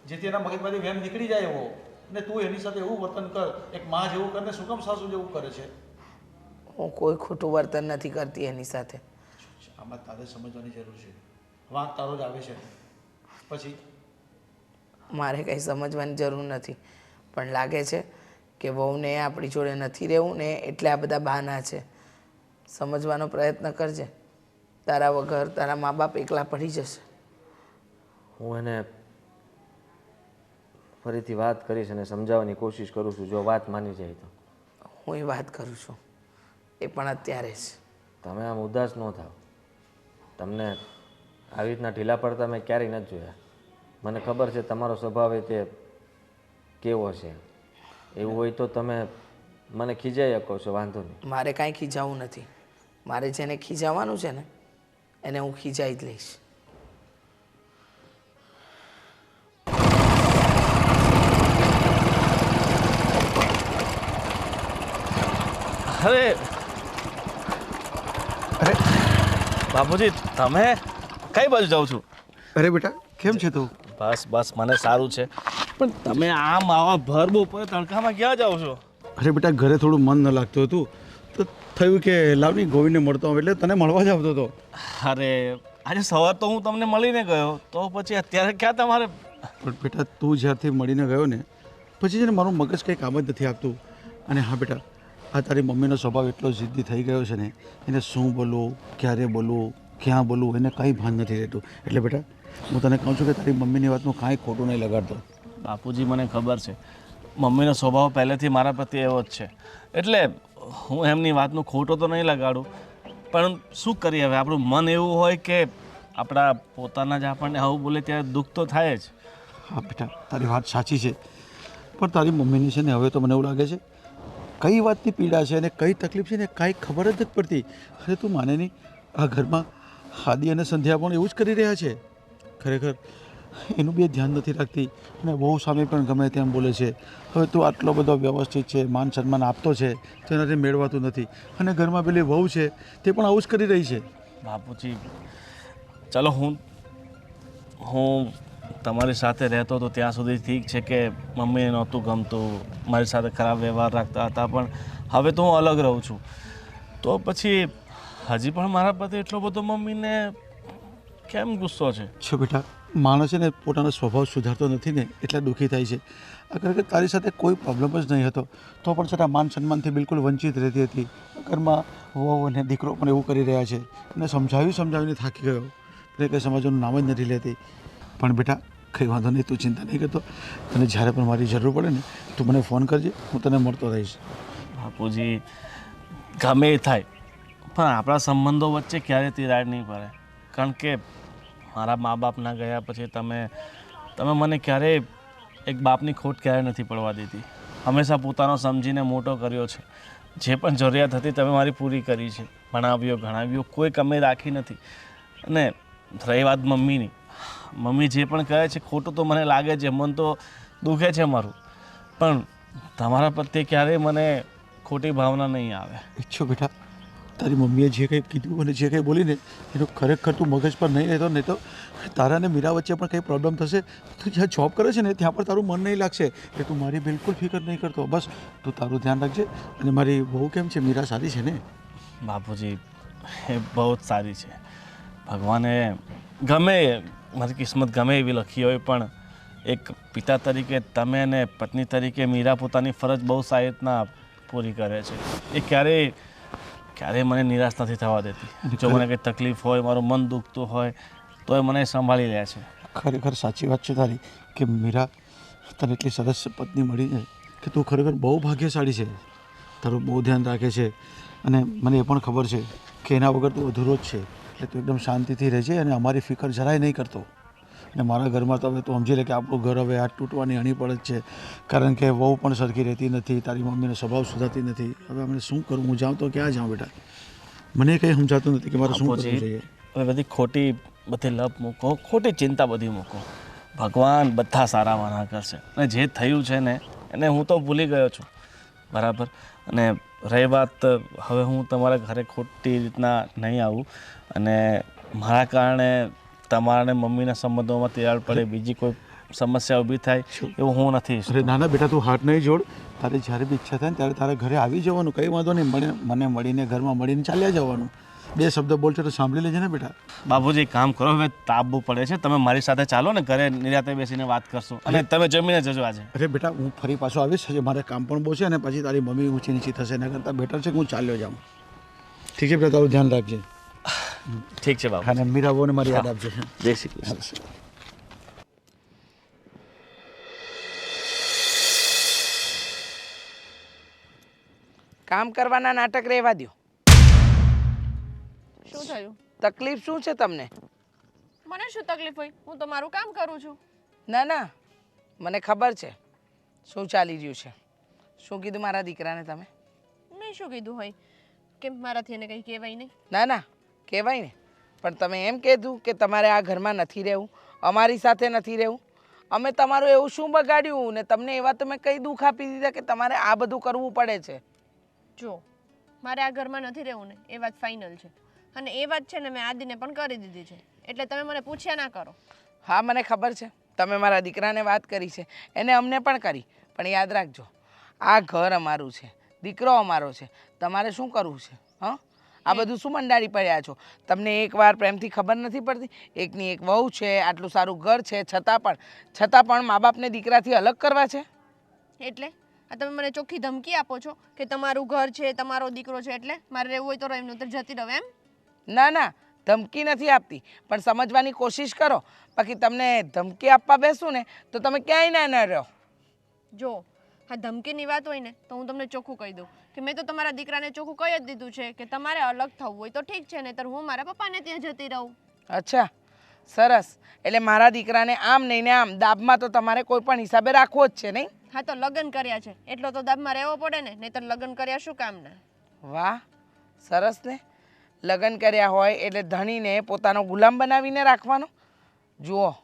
Speaker 2: જેથી એના મગજમાંથી વેમ નીકળી જાય એવો. ને તું એની સાથે એવું વર્તન કર, એક માં જેવું કર ને શું કામ સાસુ જેવું કરે છે?
Speaker 1: હું કોઈ ખોટું વર્તન નથી કરતી એની સાથે.
Speaker 2: આમાં તારે સમજવાની જરૂર છે. વાંક તારો જ આવે છે પછી.
Speaker 1: મારે કંઈ સમજવાની જરૂર નથી, પણ લાગે છે કે વહુને આપણી જોડે નથી રહેવું ને એટલે આ બધા બહાના છે. સમજવાનો પ્રયત્ન કરજે, તારા વગર તારા મા બાપ એકલા પડી જશે.
Speaker 6: હું એને ફરીથી વાત કરીશ અને સમજાવવાની કોશિશ કરું છું. જો વાત માની જાય તો
Speaker 1: હું એ વાત કરું છું, એ પણ અત્યારે જ.
Speaker 6: તમે આમ ઉદાસ ન થાવ. તમને આવી રીતના ઢીલા પડતા મેં ક્યારેય નથી જોયા. મને ખબર છે તમારો સ્વભાવ એ તે કેવો છે. એવું હોય તો તમે મને ખીજાઈ શકો છો, વાંધો નહીં.
Speaker 1: મારે કાંઈ ખીજાવું નથી. મારે જેને ખીજાવાનું છે ને એને હું ખીજાઈ જ લઈશ.
Speaker 3: અરે અરે બાપુજી, તમે કઈ બાજુ જાઓ છો?
Speaker 2: અરે બેટા કેમ છે તું?
Speaker 3: બસ બસ, મને સારું છે. પણ તમે આમ આવા ભર બપોરે તડકામાં ક્યાં જાઓ છો?
Speaker 2: અરે બેટા ઘરે થોડું મન ન લાગતું હતું તો થયું કે લાવની ગોવિંદને મળતો હોઉં એટલે તને મળવા જ આવતો હતો.
Speaker 3: અરે આજે સવાર તો હું તમને મળીને ગયો, તો પછી અત્યારે ક્યાં તમારે?
Speaker 2: પણ બેટા તું જ્યારથી મળીને ગયો ને પછી છે ને મારું મગજ કંઈ કામ જ નથી આપતું. અને હા બેટા, આ તારી મમ્મીનો સ્વભાવ એટલો જિદ્દી થઈ ગયો છે ને, એને શું બોલવું, ક્યારે બોલવું, ક્યાં બોલવું એને કંઈ ભાન નથી રહેતું. એટલે બેટા હું તને કહું છું કે તારી મમ્મીની વાતનું કાંઈ ખોટું નહીં લગાડતો.
Speaker 3: બાપુજી, મને ખબર છે મમ્મીનો સ્વભાવ પહેલેથી મારા પ્રત્યે એવો જ છે, એટલે હું એમની વાતનું ખોટો તો નહીં લગાડું. પણ શું કરીએ, હવે આપણું મન એવું હોય કે આપણા પોતાના જ આપણને આવું બોલે ત્યારે દુઃખ તો થાય જ.
Speaker 2: હા બેટા તારી વાત સાચી છે, પણ તારી મમ્મીની છે ને હવે તો મને એવું લાગે છે કઈ વાતની પીડા છે અને કઈ તકલીફ છે ને કાંઈ ખબર જ નથી પડતી. અરે તું માને નહીં, આ ઘરમાં હાદી અને સંધ્યા પણ એવું જ કરી રહ્યા છે. ખરેખર એનું બી ધ્યાન નથી રાખતી અને બહુ સામે પણ ગમે તેમ બોલે છે. હવે તું આટલો બધો વ્યવસ્થિત છે, માન સન્માન આપતો છે, તો એનાથી મેળવાતું નથી. અને ઘરમાં પેલી વહુ છે તે પણ આવું જ કરી રહી છે.
Speaker 3: બાપુજી ચલો હું તમારી સાથે રહેતો હતો ત્યાં સુધી ઠીક છે કે મમ્મીને નહોતું ગમતું, મારી સાથે ખરાબ વ્યવહાર રાખતા હતા, પણ હવે તો હું અલગ રહું છું. તો પછી હજી પણ મારા પ્રત્યે એટલો બધો મમ્મીને કેમ ગુસ્સો છે?
Speaker 2: છો બેટા, માણસ છે ને પોતાનો સ્વભાવ સુધારતો નથી ને એટલે દુઃખી થાય છે. અગર કે તારી સાથે કોઈ પ્રોબ્લેમ જ નહીં હતો તો પણ છતાં માન સન્માનથી બિલકુલ વંચિત રહેતી હતી. ઘરમાં વહુ અને દીકરો પણ એવું કરી રહ્યા છે અને સમજાવીને થાકી ગયો એટલે કંઈ સમજવાનું નામ જ નથી લેતી. પણ બેટા કંઈ વાંધો નહીં, તું ચિંતા નહીં કરતો. તને જ્યારે પણ મારી જરૂર પડે ને તું મને ફોન કરજે, હું તને મળતો રહીશ.
Speaker 3: બાપુજી ગમે એ થાય પણ આપણા સંબંધો વચ્ચે ક્યારેય તિરાડ નહીં પડે, કારણ કે મારા મા બાપના ગયા પછી તમે મને ક્યારેય એક બાપની ખોટ ક્યારેય નથી પડવા દીધી. હંમેશા પોતાનો સમજીને મોટો કર્યો છે. જે પણ જરૂરિયાત હતી તમે મારી પૂરી કરી છે, ભણાવ્યો ગણાવ્યો, કોઈ કમી રાખી નથી. અને રહી વાત મમ્મીની, મમ્મી જે પણ કહે છે ખોટું તો મને લાગે છે, મન તો દુખે છે મારું, પણ તમારા પ્રત્યે ક્યારેય મને ખોટી ભાવના નહીં આવે.
Speaker 2: ઈચ્છો બેટા, તારી મમ્મીએ જે કંઈ કીધું અને જે કંઈ બોલીને એનું ખરેખર તું મગજ પર નહીં રહેતો, નહીં તો તારા અને મીરા વચ્ચે પણ કંઈ પ્રોબ્લેમ થશે. તું જ્યાં જોબ કરે છે ને ત્યાં પણ તારું મન નહીં લાગશે. એટલે તું મારી બિલકુલ ફિકર નહીં કરતો. બસ તું તારું ધ્યાન રાખજે. અને મારી બહુ કેમ છે, મીરા સારી છે ને?
Speaker 3: બાપુજી એ બહુ જ સારી છે. ભગવાને ગમે મારી કિસ્મત ગમે એવી લખી હોય પણ એક પિતા તરીકે તમે અને પત્ની તરીકે મીરા પોતાની ફરજ બહુ સારી રીતના પૂરી કરે છે. એ ક્યારેય મને નિરાશ નથી થવા દેતી. જો મને કંઈ તકલીફ હોય, મારું મન દુખતું હોય તો એ મને સંભાળી લે છે.
Speaker 2: ખરેખર સાચી વાત છે તારી કે મીરા તને એટલી સરસ પત્ની મળી છે કે તું ખરેખર બહુ ભાગ્યશાળી છે. તારું બહુ ધ્યાન રાખે છે અને મને એ પણ ખબર છે કે એના વગર તું અધૂરો જ છે. એટલે તું એકદમ શાંતિથી રહેજે અને અમારી ફિકર જરાય નહીં કરતો. અને મારા ઘરમાં તો હવે તું સમજી લે કે આપણું ઘર હવે આ તૂટવાની અણી પડે જ છે, કારણ કે વહુ પણ સરખી રહેતી નથી, તારી મમ્મીનો સ્વભાવ સુધારતી નથી. હવે અમે શું કરું? હું જાઉં તો ક્યાં જાઉં બેટા? મને કંઈ સમજાતું નથી કે મારે શું કરવું જોઈએ.
Speaker 3: હવે બધી લપ મૂકો, ખોટી ચિંતા બધી મૂકો. ભગવાન બધા સારા વાના કરશે. અને જે થયું છે ને એને હું તો ભૂલી ગયો છું, બરાબર. અને રહી વાત, હવે હું તમારા ઘરે ખોટી રીતના નહીં આવું અને મારા કારણે તમારા અને મમ્મીના સંબંધોમાં તિરાડ પડે, બીજી કોઈ સમસ્યા ઊભી થાય એવું હું નથી ઈચ્છતો.
Speaker 2: અરે નાના બેટા, તું હાથ નહીં જોડ. તારે જ્યારે બી ઈચ્છા થાય ને ત્યારે તારે ઘરે આવી જવાનું, કંઈ વાંધો નહીં. મને મળીને ઘરમાં મળીને ચાલ્યા જવાનું. બે શબ્દ બોલશે તો સાંભળી લેજે ને બેટા.
Speaker 3: બાબુજી એક કામ કરો, હવે તાપવું પડે છે, તમે મારી સાથે ચાલો ને ઘરે નિરાતે બેસીને વાત કરશું. અને તમે જમીને જજો આજે.
Speaker 2: અરે બેટા, હું ફરી પાછો આવીશ. મારે કામ પણ બહુ છે અને પછી તારી મમ્મી ઊંચી નીચી થશે. એના કરતાં બેટર છે કે હું ચાલ્યો જાઉં. ઠીક છે બેટા, તારું ધ્યાન રાખજે.
Speaker 3: ઠીક છે બાબુ.
Speaker 2: અને મીરા બહુને મારી યાદ આપજે.
Speaker 3: જય શ્રી કૃષ્ણ.
Speaker 1: કામ કરવાના નાટક રહેવા દ્યો.
Speaker 5: શું થયું?
Speaker 1: તકલીફ શું છે તમને?
Speaker 5: મને શું તકલીફ હોય? હું તો મારું કામ કરું છું.
Speaker 1: ના ના, મને ખબર છે શું ચાલી રહ્યું છે. શું કીધું મારા દીકરાને તમે?
Speaker 5: મેં શું કીધું હોય કે મારાથી એને કંઈ કહેવાય નહીં?
Speaker 1: ના ના, કહેવાય ને. પણ તમે એમ કીધું કે તમારે આ ઘરમાં નથી રહેવું, અમારી સાથે નથી રહેવું. અમે તમારું એવું શું બગાડ્યું ને તમને એવા તમે કઈ દુઃખ આપી દીધા કે તમારે આ બધું કરવું પડે છે?
Speaker 5: જો મારે આ ઘરમાં નથી રહેવું ને એ વાત ફાઇનલ છે, અને એ વાત છે ને મેં આદિને પણ કરી દીધી છે. એટલે તમે મને પૂછ્યા ના કરો.
Speaker 1: હા મને ખબર છે, તમે મારા દીકરાને વાત કરી છે, એને અમને પણ કરી. પણ યાદ રાખજો, આ ઘર અમારું છે, દીકરો અમારો છે. તમારે શું કરવું છે? હા, આ બધું શું મંડાળી પડ્યા છો? તમને એકવાર પ્રેમથી ખબર નથી પડતી? એકની એક વહુ છે, આટલું સારું ઘર છે, છતાં પણ મા બાપને દીકરાથી અલગ કરવા છે.
Speaker 5: એટલે આ તમે મને ચોખ્ખી ધમકી આપો છો કે તમારું ઘર છે, તમારો દીકરો છે, એટલે મારે રહેવું હોય તો એમનું તો જતી રહો એમ?
Speaker 1: ના ના, ધમકી નથી આપતી, પણ સમજવાની કોશિશ કરો. બાકી તમને ધમકી આપવા બેસું ને તો તમે ક્યાંય ના રહો.
Speaker 5: જો આ ધમકીની વાત હોય ને તો હું તમને ચોખ્ખું કહી દઉં કે મેં તો તમારા દીકરાને ચોખ્ખું કહી જ દીધું છે કે તમારે અલગ થવું હોય તો ઠીક છે, નહીંતર હું મારા પપ્પાને ત્યાં જતી રહું.
Speaker 1: અચ્છા, સરસ. એટલે મારા દીકરાને આમ નહીં ને આમ દાબમાં તો તમારે કોઈ પણ હિસાબે રાખવો જ છે, નહીં?
Speaker 5: હા, તો લગ્ન કર્યા છે એટલો તો દાબમાં રહેવો પડે ને, નહીંતર લગ્ન કર્યા શું કામના?
Speaker 1: વાહ, સરસ ને. લગ્ન કર્યા હોય એટલે ધણીને પોતાનો ગુલામ બનાવીને રાખવાનો. જુઓ,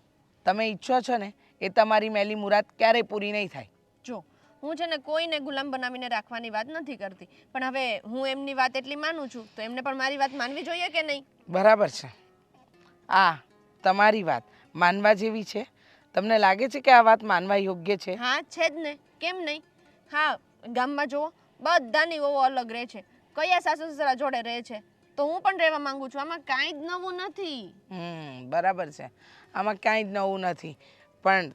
Speaker 1: તમે ઈચ્છો છો ને એ તમારી મેલી મુરાદ ક્યારેય પૂરી નહીં થાય.
Speaker 5: જો હું છે ને કોઈને ગુલામ બનાવીને રાખવાની વાત નથી કરતી, પણ હવે હું એમની વાત એટલી માનું છું તો એમને પણ મારી વાત માનવી જોઈએ કે નહીં?
Speaker 1: બરાબર છે. આ તમારી વાત માનવા જેવી છે? તમને લાગે છે કે આ વાત માનવા યોગ્ય છે?
Speaker 5: હા છે જ ને, કેમ નહીં? હા, ગામમાં જુઓ બધાની વહુ અલગ રહે છે, કયા સાસુ સસરા જોડે રહે છે, તો હું પણ રહેવા માંગુ છું. આમાં કાંઈ જ નવું નથી.
Speaker 1: બરાબર છે, આમાં કાંઈ જ નવું નથી. પણ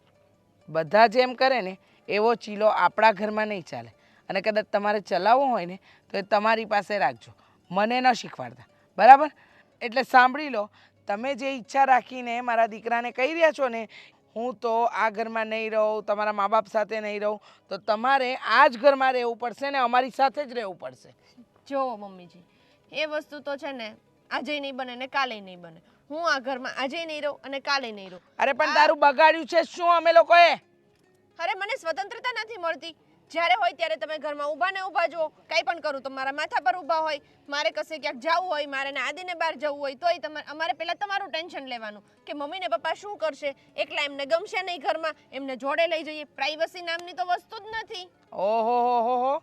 Speaker 1: બધા જેમ કરે ને એવો ચીલો આપણા ઘરમાં નહીં ચાલે. અને કદાચ તમારે ચલાવવો હોય ને તો એ તમારી પાસે રાખજો, મને ન શીખવાડતા. બરાબર? એટલે સાંભળી લો, તમે જે ઈચ્છા રાખીને મારા દીકરાને કહી રહ્યા છો ને હું તો આ ઘરમાં નહીં રહું, તમારા મા બાપ સાથે નહીં રહું, તો તમારે આ જ ઘરમાં રહેવું પડશે ને અમારી સાથે જ રહેવું પડશે.
Speaker 5: જો મમ્મીજી, એ વસ્તુ તો છે ને આજે નહીં બને ને કાલે નહીં બને. હું આ ઘરમાં આજે નહીં રહું અને કાલે નહીં રહું.
Speaker 1: અરે પણ તારું બગાડ્યું છે શું અમે લોકોએ?
Speaker 5: અરે મને સ્વતંત્રતા નથી મળતી. જ્યારે હોય ત્યારે તમે ઘરમાં ઊભા ને ઊભા જો, કંઈ પણ કરું તો મારા માથા પર ઊભા હોય. મારે કશે ક્યાંક જવું હોય, મારે ને આદિને બહાર જવું હોય તોય અમારે પહેલાં તમારું ટેન્શન લેવાનું કે મમ્મી ને પપ્પા શું કરશે, એકલા એમને ગમશે નહીં ઘરમાં, એમને જોડે લઈ જઈએ. પ્રાઇવસી નામની તો વસ્તુ જ નથી.
Speaker 1: ઓહો,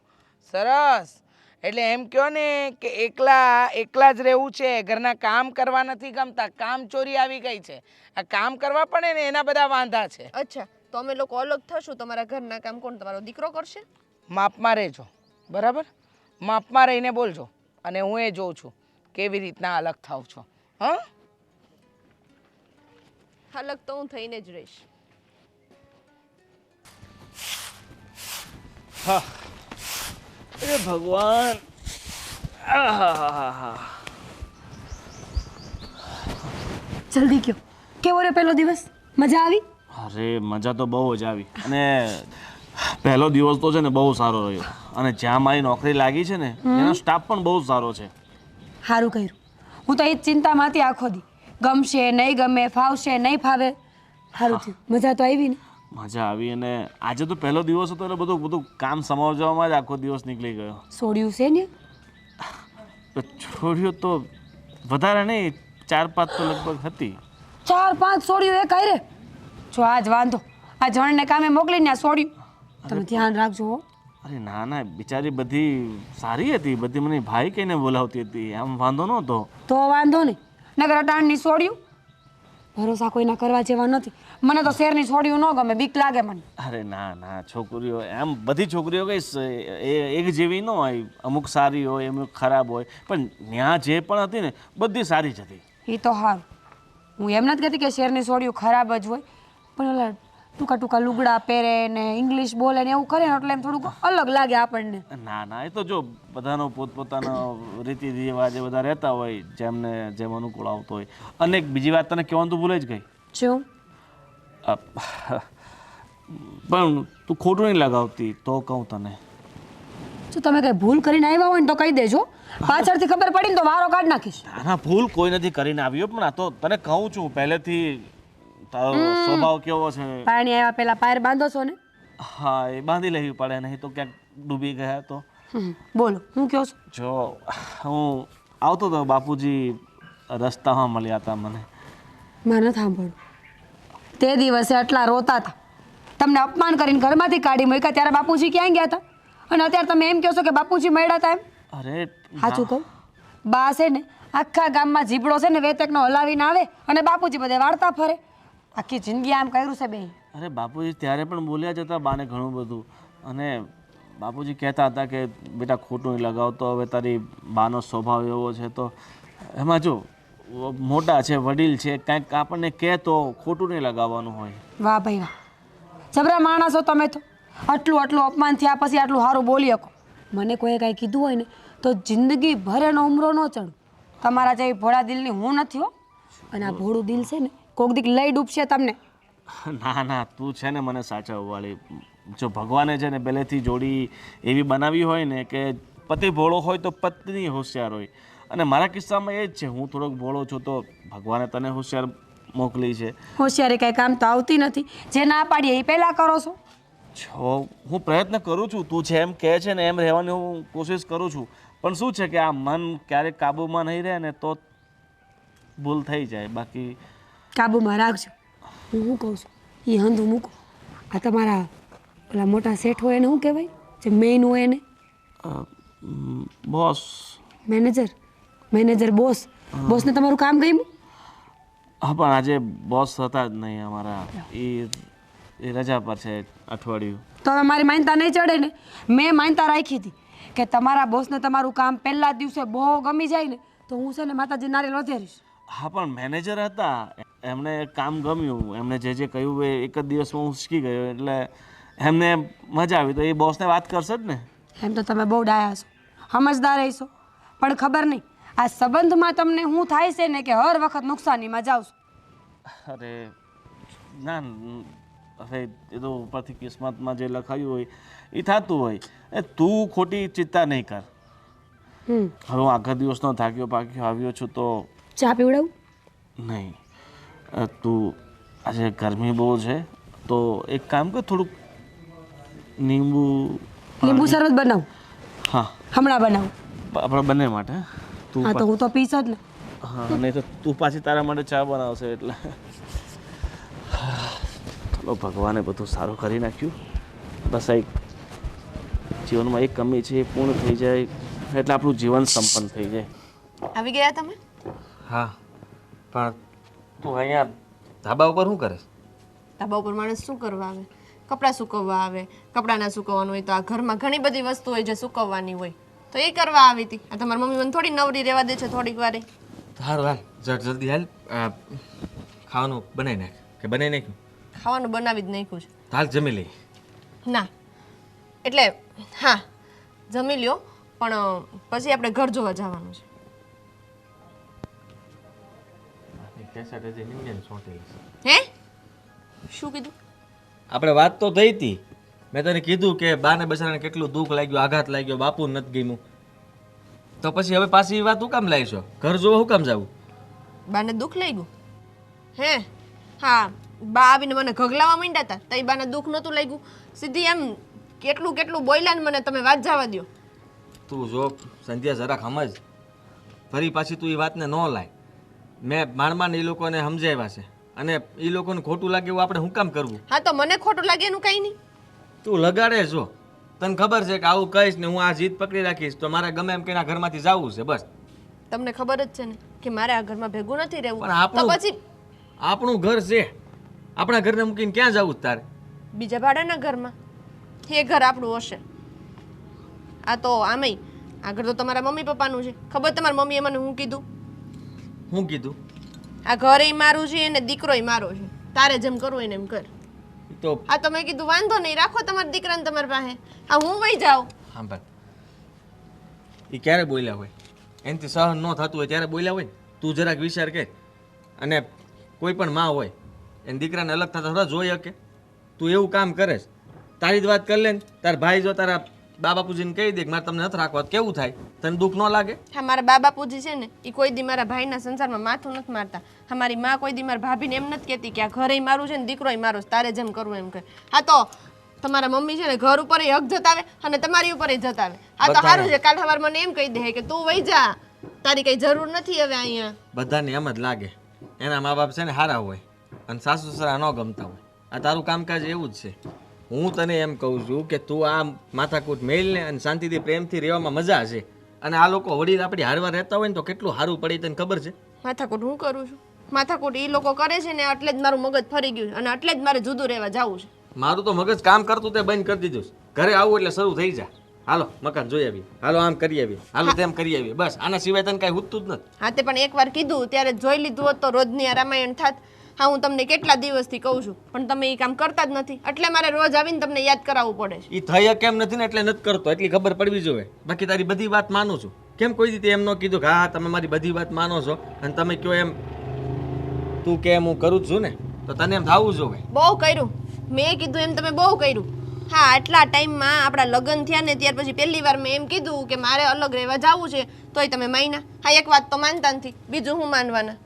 Speaker 1: સરસ. એટલે એમ કહો ને કે એકલા જ રહેવું છે, ઘરના કામ કરવા નથી ગમતા, કામ ચોરી આવી ગઈ છે. આ કામ કરવા પડે ને એના બધા વાંધા છે.
Speaker 5: અચ્છા, તો અમે લોકો અલગ થશું, તમારા ઘરના કામ કોણ, તમારો દીકરો કરશે?
Speaker 1: માપમાં રહેજો, બરાબર? માપમાં રહીને બોલજો. અને હું એ જોઉં છું કેવી રીતના અલગ થાવ છો. હા,
Speaker 5: અલગ તો હું થઈને જ રહીશ.
Speaker 3: હા, એ ભગવાન. આહાહાહા.
Speaker 4: જલ્દી કયો, કેવો રહ્યો પહેલો દિવસ? મજા આવી?
Speaker 3: અરે મજા તો બહુ જ આવી. અને પહેલો દિવસ તો છે ને બહુ સારો રહ્યો. અને જ્યાં મારી નોકરી લાગી છે ને એનો સ્ટાફ પણ બહુ સારો છે.
Speaker 4: સારું કર્યું. હું તો એ જ ચિંતામાં હતી આખો દી, ગમશે નહીં ગમે, ફાવશે નહીં ફાવે. સારું થયું, મજા તો આવી ને?
Speaker 3: મજા આવી. અને આજે તો પહેલો દિવસ હતો એટલે બધું કામ સમાવવામાં જ આખો દિવસ નીકળી ગયો.
Speaker 4: છોડ્યું છે ને?
Speaker 3: છોડ્યો તો વધારે નહીં, 4-5 તો લગભગ હતી.
Speaker 4: 4-5 છોડ્યું એ કઈ રે? જો આજ વાંધો, આ જણને કામે મોકલીને આ છોડ્યું. તમે ધ્યાન રાખજો હો.
Speaker 3: અરે ના ના, બિચારી બધી સારી હતી, બધી મને ભાઈ કહીને બોલાવતી હતી, આમ વાંધો નહોતો.
Speaker 4: તો વાંધો નહીં, નગર અટાણની છોડ્યું ભરોસા કોઈના કરવા જેવા નથી. મને તો શેરની છોડ્યું ન ગમે, બીક લાગે મને.
Speaker 3: અરે ના ના, છોકરીઓ એમ બધી છોકરીઓ કઈ એક જેવી ન હોય, અમુક સારી હોય, અમુક ખરાબ હોય, પણ ત્યાં જે પણ હતી ને બધી સારી જ હતી.
Speaker 4: એ તો સારું. હું એમ નથી કહેતી કે શેરની છોડ્યું ખરાબ જ હોય, પણ ઓલા ટૂંકા લુગડા પહેરે ને ઇંગ્લિશ બોલે ને એવું કરે ને એટલે એમ થોડુંક અલગ લાગે આપણને.
Speaker 3: ના ના, એ તો જો બધાનો પોતપોતાનો રીતિ રિવાજ એ બધા રહેતા હોય, જેમને જેમ અનુકૂળ આવતો હોય. અને એક બીજી વાત તને કહેવાનું તો ભૂલે જ ગઈ.
Speaker 4: શું?
Speaker 3: પણ તું ખોટું નહીં લગાવતી તો કહું તને.
Speaker 4: જો તમે કઈ ભૂલ કરીને આવ્યા હોય ને તો કહી દેજો, પાછળથી ખબર પડી ને તો વારો કાઢ નાખીશ.
Speaker 3: ના ના, ભૂલ કોઈ નથી કરીને આવ્યો, પણ આ તો તને કહું છું પહેલેથી તારો સ્વભાવ કેવો છે.
Speaker 4: પાણી આવ્યા પેલા પાયર બાંધો છો ને?
Speaker 3: હા, એ બાંધી લેવી પડે, નહીં તો ક્યાંક ડૂબી ગયા તો.
Speaker 4: બોલો, હું કહો છું?
Speaker 3: જો હું આવતો હતો, બાપુજી રસ્તામાં મળ્યા હતા મને.
Speaker 4: મારે નથી સાંભળ્યું. તે દિવસે આટલા રોતા હતા, તમને અપમાન કરીને ઘરમાંથી કાઢી મૂક્યા, ત્યારે બાપુજી ક્યાં ગયા હતા? અને અત્યારે તમે એમ કહો છો કે બાપુજી મળ્યા હતા એમ?
Speaker 3: અરે
Speaker 4: સાચું કહું, બા છે ને આખા ગામમાં જીબડો છે ને વેતકનો હલાવીને આવે અને બાપુજી બધે વાળતા ફરે. આખી જિંદગી આમ કર્યું છે બે.
Speaker 3: અરે બાપુજી ત્યારે પણ બોલ્યા જ હતા બાને ઘણું બધું. અને બાપુજી કહેતા હતા કે બેટા ખોટું નહીં લગાવતો, હવે તારી બાનો સ્વભાવ એવો છે તો એમાં જો મોટા છે, વડીલ છે, કાંઈક આપણને કહે તો ખોટું નહીં લગાવવાનું હોય.
Speaker 4: વાહ ભાઈ વાહ, જબરા માણસો તમે તો. આટલું અપમાન થયા પછી આટલું સારું બોલી શકો. મને કોઈએ કાંઈ કીધું હોય ને તો જિંદગી ભર એનો ઉમરો ન ચડું. તમારા જેવી ભોળા દિલની હું નથી હો. અને આ ભોળું દિલ છે ને કોક દીક લઈ ડૂબશે તમને.
Speaker 3: ના ના, તું છે ને મને સાચવવાળી. જો ભગવાને છે ને પહેલેથી જોડી એવી બનાવી હોય ને કે પતિ ભોળો હોય તો પત્ની હોશિયાર હોય. અને મારા કિસ્સામાં એ જ છે, હું થોડોક ભોળો છું તો ભગવાને તને હોશિયાર મોકલી છે.
Speaker 4: હોશિયારી કાંઈ કામ તો આવતી નથી, જે ના પાડીએ એ પહેલાં કરો છો.
Speaker 3: જો હું પ્રયત્ન કરું છું, તું જેમ કહે છે ને એમ રહેવાની હું કોશિશ કરું છું, પણ શું છે કે આ મન ક્યારેક કાબૂમાં નહીં રહે ને તો ભૂલ થઈ જાય. બાકી
Speaker 4: કાબૂમાં રાખજો. હું શું કહું છું એ હંધું મૂકો. આ તમારા પેલા મોટા શેઠ હોય એને શું કહેવાય, જે મેઇન હોય એને?
Speaker 3: બોસ.
Speaker 4: મેનેજર બોસને તમારું કામ ગયું?
Speaker 3: હા, પણ આજે બોસ હતા જ નહીં અમારા. એ રજા પર છે અઠવાડિયું.
Speaker 4: તો હવે મારી માનતા નહીં ચડે ને. મેં માનતા રાખી હતી કે તમારા બોસને તમારું કામ પહેલા જ દિવસે બહુ ગમી જાય ને તો હું છે ને માતાજી નારિયેળ વધેરીશ.
Speaker 3: હા, પણ મેનેજર હતા, એમને કામ ગમ્યું, એમને જે કહ્યું એ એક જ દિવસમાં હું શીખી ગયો, એટલે એમને મજા આવી તો એ બોસને વાત કરશે જ ને.
Speaker 4: એમ તો તમે બહુ ડાયા છો, સમજદાર હશો, પણ ખબર નહીં આ સંબંધમાં તમને શું થાય છે ને કે હર વખત નુકસાનીમાં જાવ છો.
Speaker 3: અરે ના, હવે એ તો ઉપરથી કિસ્મતમાં જે લખાયું હોય એ થતું હોય. તું ખોટી ચિંતા નહીં કર. હવે હું આખા દિવસનો થાક્યો પાક્યો આવ્યો છું તો
Speaker 4: ચા પીવડાવું?
Speaker 3: નહીં, તું આજે ગરમી બહુ છે તો એક કામ કર, થોડુંક
Speaker 4: લીંબુ શરબત બનાવું?
Speaker 3: હા,
Speaker 4: હમણાં બનાવું?
Speaker 3: આપણા બંને માટે. તું
Speaker 4: હા, તો હું તો પીશ જ ને.
Speaker 3: હા, નહીં તો તું પાછી તારા માટે ચા બનાવશે એટલે. ચલો, ભગવાને બધું સારું કરી નાખ્યું. બસ એક જીવનમાં એક કમી છે એ પૂર્ણ થઈ જાય એટલે આપણું જીવન સંપન્ન થઈ જાય.
Speaker 5: આવી ગયા તમે?
Speaker 6: હા, પણ તું અહીંયા ધાબા ઉપર શું કરે?
Speaker 5: ધાબા ઉપર માણસ શું કરવા આવે? કપડાં સૂકવવા આવે. કપડાં ના સૂકવવાનું હોય તો આ ઘરમાં ઘણી બધી વસ્તુ હોય જે સૂકવવાની હોય તો એ કરવા આવી હતી. આ તમારી મમ્મી મને થોડી નવરી રહેવા દે છે થોડીક વારે.
Speaker 6: સારું હાલ, જલ્દી હાલ, ખાવાનું બનાવી નાખ. કે બનાવી નાખ્યું?
Speaker 5: ખાવાનું બનાવી જ નાખ્યું છે.
Speaker 6: હાલ જમી લઈ.
Speaker 5: ના એટલે હા જમી લ્યો, પણ પછી આપણે ઘર જોવા જવાનું છે. હે શું કીધું?
Speaker 6: આપણે વાત તો થઈ હતી. મેં તને કીધું કે બાને બચારાને કેટલું દુઃખ લાગ્યું, આઘાત લાગ્યો, બાપુ નથી ગમ્યું. તો પછી હવે પાછી વાત હું કામ લાવીશો? ઘર જોવા હું કામ જાવું?
Speaker 5: બાને દુઃખ લાગ્યું? હે હા, બા આવીને મને ઘગલાવા માંડ્યા હતા તો એ બાને દુઃખ નહોતું લાગ્યું? સીધી એમ કેટલું કેટલું બોલ્યા ને મને, તમે વાત જવા દો.
Speaker 6: તું જો સંધ્યા જરાક સમજ, ફરી પાછી તું એ વાતને ન લાય. મેં માણમાં એ લોકોને સમજાવ્યા છે અને એ લોકોને ખોટું લાગે એવું આપણે શું કામ કરવું?
Speaker 5: હા, તો મને ખોટું લાગે એનું કંઈ નહીં.
Speaker 6: તું લગાડે જો, તને ખબર છે કે આવું કહીશ ને હું આ જીત પકડી રાખીશ તો મારે ગમે એમ કે ઘરમાંથી જવું છે બસ.
Speaker 5: તમને ખબર જ છે ને કે મારે આ ઘરમાં ભેગું નથી રહેવું.
Speaker 6: પણ
Speaker 5: તો પછી
Speaker 6: આપણું ઘર છે, આપણા ઘરને મૂકીને ક્યાં જવું તારે?
Speaker 5: બીજા ભાડાના ઘરમાં એ ઘર આપણું હશે. આ તો આમેય આ ઘર તો તમારા મમ્મી પપ્પાનું છે. ખબર તમારા મમ્મીએ મને શું કીધું?
Speaker 6: શું કીધું?
Speaker 5: આ ઘરે મારું છે અને દીકરોય મારો છે, તારે જેમ કરવું એને એમ કર.
Speaker 6: તો
Speaker 5: આ તો મેં કીધું વાંધો નહીં, રાખો તમારા દીકરાને તમારી પાસે. આ હું વહી જાઉં.
Speaker 6: સાંભળ, એ ક્યારે બોલ્યા હોય? એનાથી સહન ન થતું હોય ત્યારે બોલ્યા હોય ને? તું જરાક વિચાર કર. અને કોઈ પણ માં હોય એને દીકરાને અલગ થતા થોડા જોઈ શકે? તું એવું કામ કરે છે, તારી જ વાત કરી લે ને. તારા ભાઈ જો તારા બા બાપુજીને કહી દે કે મારે તમને નથી રાખવા, કેવું થાય? તને દુઃખ ન લાગે?
Speaker 5: હા, મારા બા બાપુજી છે ને એ કોઈ દી મારા ભાઈના સંસારમાં માથું નથી મારતા. હા, મારી માં કોઈ દી મારા ભાભીને એમ નથી કહેતી કે આ ઘરે મારું છે ને દીકરોય મારો છે, તારે જેમ કરવું એમ કર. હા, તો તમારા મમ્મી છે ને ઘર ઉપર હક જતાવે અને તમારી ઉપર જતાવે. આ તો સારું છે, કાલ સવાર મને એમ કહી દે કે તું વહી જા, તારી કઈ જરૂર નથી હવે અહીંયા.
Speaker 6: બધાને એમ જ લાગે એના મા બાપ છે ને સારા હોય અને સાસુ સસરા ન ગમતા હોય. આ તારું કામકાજ એવું જ છે. હું તને એમ કહું છું કે તું આ માથાકૂટ મેળને અને શાંતિથી પ્રેમથી રહેવામાં મજા છે. અને આ લોકો વડીલ આપણી હારવા રહેતા હોય ને તો કેટલું સારું પડે તને ખબર છે?
Speaker 5: માથાકૂટ હું કરું છું? માથાકૂટ એ લોકો કરે છે ને એટલે જ મારું મગજ ફરી ગયું અને એટલે જ મારે જુદું રહેવા જવું છે.
Speaker 6: મારું તો મગજ કામ કરતું તે બંધ કરી દીધું. ઘરે આવું એટલે શરૂ થઈ જાય. હાલો મકાન જોઈ આવીએ, હાલો આમ કરી આવીએ, હાલો તેમ કરી આવીએ, બસ આના સિવાય તને કાંઈ હુતું જ નથી.
Speaker 5: હા, તે પણ એકવાર કીધું ત્યારે જોઈ લીધું હોત તો રોજની આ રામાયણ થાત. હા, હું તમને કેટલા દિવસથી કહું છું પણ તમે એ કામ કરતા જ નથી, એટલે મારે રોજ આવીને તમને યાદ કરાવવું પડે છે.
Speaker 6: એ થઈ કેમ નથી ને એટલે નથી કરતો, એટલી ખબર પડવી જોઈએ. બાકી તારી બધી વાત માનું છું. કેમ કોઈ રીતે એમ ન કીધું કે હા તમે મારી બધી વાત માનો છો અને તમે કયો એમ તું કે એમ હું કરું જ છું ને તો તને એમ થવું જોઈએ.
Speaker 5: બહુ કર્યું મેં કીધું એમ તમે બહુ કર્યું. હા, આટલા ટાઈમમાં આપણા લગ્ન થયા ને ત્યાર પછી પહેલી વાર મેં એમ કીધું કે મારે અલગ રહેવા જવું છે તોય તમે માન્યા. હા, એક વાત તો માનતા નથી, બીજું હું માનવાના?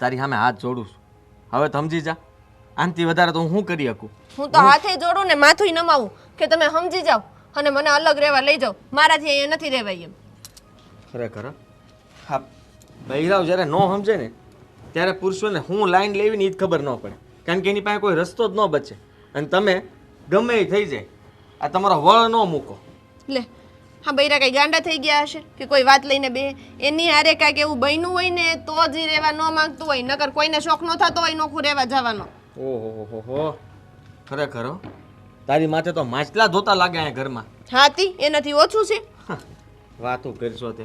Speaker 6: તારી સામે હાથ જોડું છું, હવે સમજી જા. આનથી વધારે તો હું શું કરી શકું?
Speaker 5: હું તો હાથે જોડું ને માથું નમાવું કે તમે સમજી જાઓ અને મને અલગ રહેવા લઈ જાઓ. મારાથી અહીંયા નથી રહેવાય એમ.
Speaker 6: ખરેખર હા, બૈરાવ જ્યારે ન સમજે ને ત્યારે પુરુષોને હું લાઈન લેવી ને એ જ ખબર ન પડે, કારણ કે એની પાસે કોઈ રસ્તો જ ન બચે. અને તમે ગમે એ થઈ જાય, આ તમારો વળ ન મૂકો.
Speaker 5: લે હા બૈરા કઈ ગાંડા થઈ ગયા હશે કે કોઈ વાત લઈને બે એની હારે કાંઈક એવું બન્યું હોય ને તો જ ઈ રહેવા ન માંગતું હોય, નકર કોઈને શોખ ન થતો હોય નોખું રહેવા જવાનો.
Speaker 6: ઓહો હો, ખરેખર હો. તારી માથે તો માછલા ધોતા લાગે અહીંયા ઘરમાં.
Speaker 5: હાથી એનાથી ઓછું છે.
Speaker 6: વાતો કરશો તે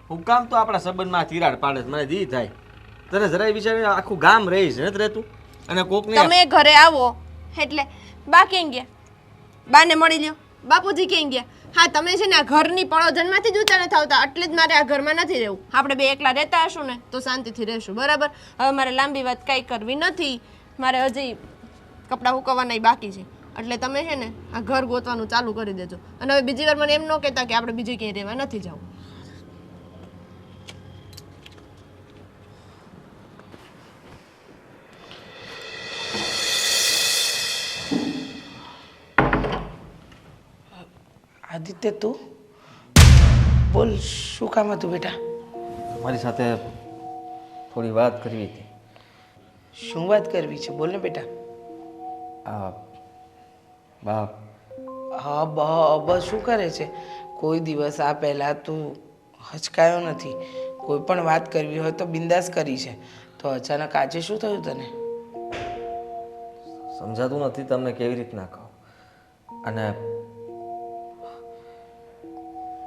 Speaker 6: હું કામ તો આપણા સંબંધમાં તિરાડ પાડે છે, મને દી થાય. તને જરાય વિચારે આખું ગામ રહીશ નથી રહેતું, અને કોકને
Speaker 5: તમે ઘરે આવો એટલે બા ક્યાં ગયા? બાને મળી લ્યો. બાપુજી ક્યાં ગયા? હા તમે છે ને આ ઘરની પળોજનમાંથી જ ઊંચા નથી આવતા, એટલે જ મારે આ ઘરમાં નથી રહેવું. આપણે બે એકલા રહેતા હશું ને તો શાંતિથી રહેશું, બરાબર? હવે મારે લાંબી વાત કાંઈ કરવી નથી, મારે હજી કપડાં હુકવવાના બાકી છે. એટલે તમે છે ને આ ઘર ગોતવાનું ચાલુ કરી દેજો. અને હવે બીજી વાર મને એમ ન કહેતા કે આપણે બીજે ક્યાંય રહેવા નથી જવું.
Speaker 1: આદિત્ય તું બોલ, શું કામ હતું બેટા?
Speaker 6: મારી સાથે થોડી વાત કરવી હતી.
Speaker 1: શું વાત કરવી છે? બોલ ને બેટા.
Speaker 6: આ બાપ
Speaker 1: હા બસ શું કરે છે? કોઈ દિવસ આ પહેલાં તું હચકાયો નથી. કોઈ પણ વાત કરવી હોય તો બિંદાસ કરી છે, તો અચાનક આજે શું થયું તને?
Speaker 6: સમજાતું નથી તમને કેવી રીતના કહું. અને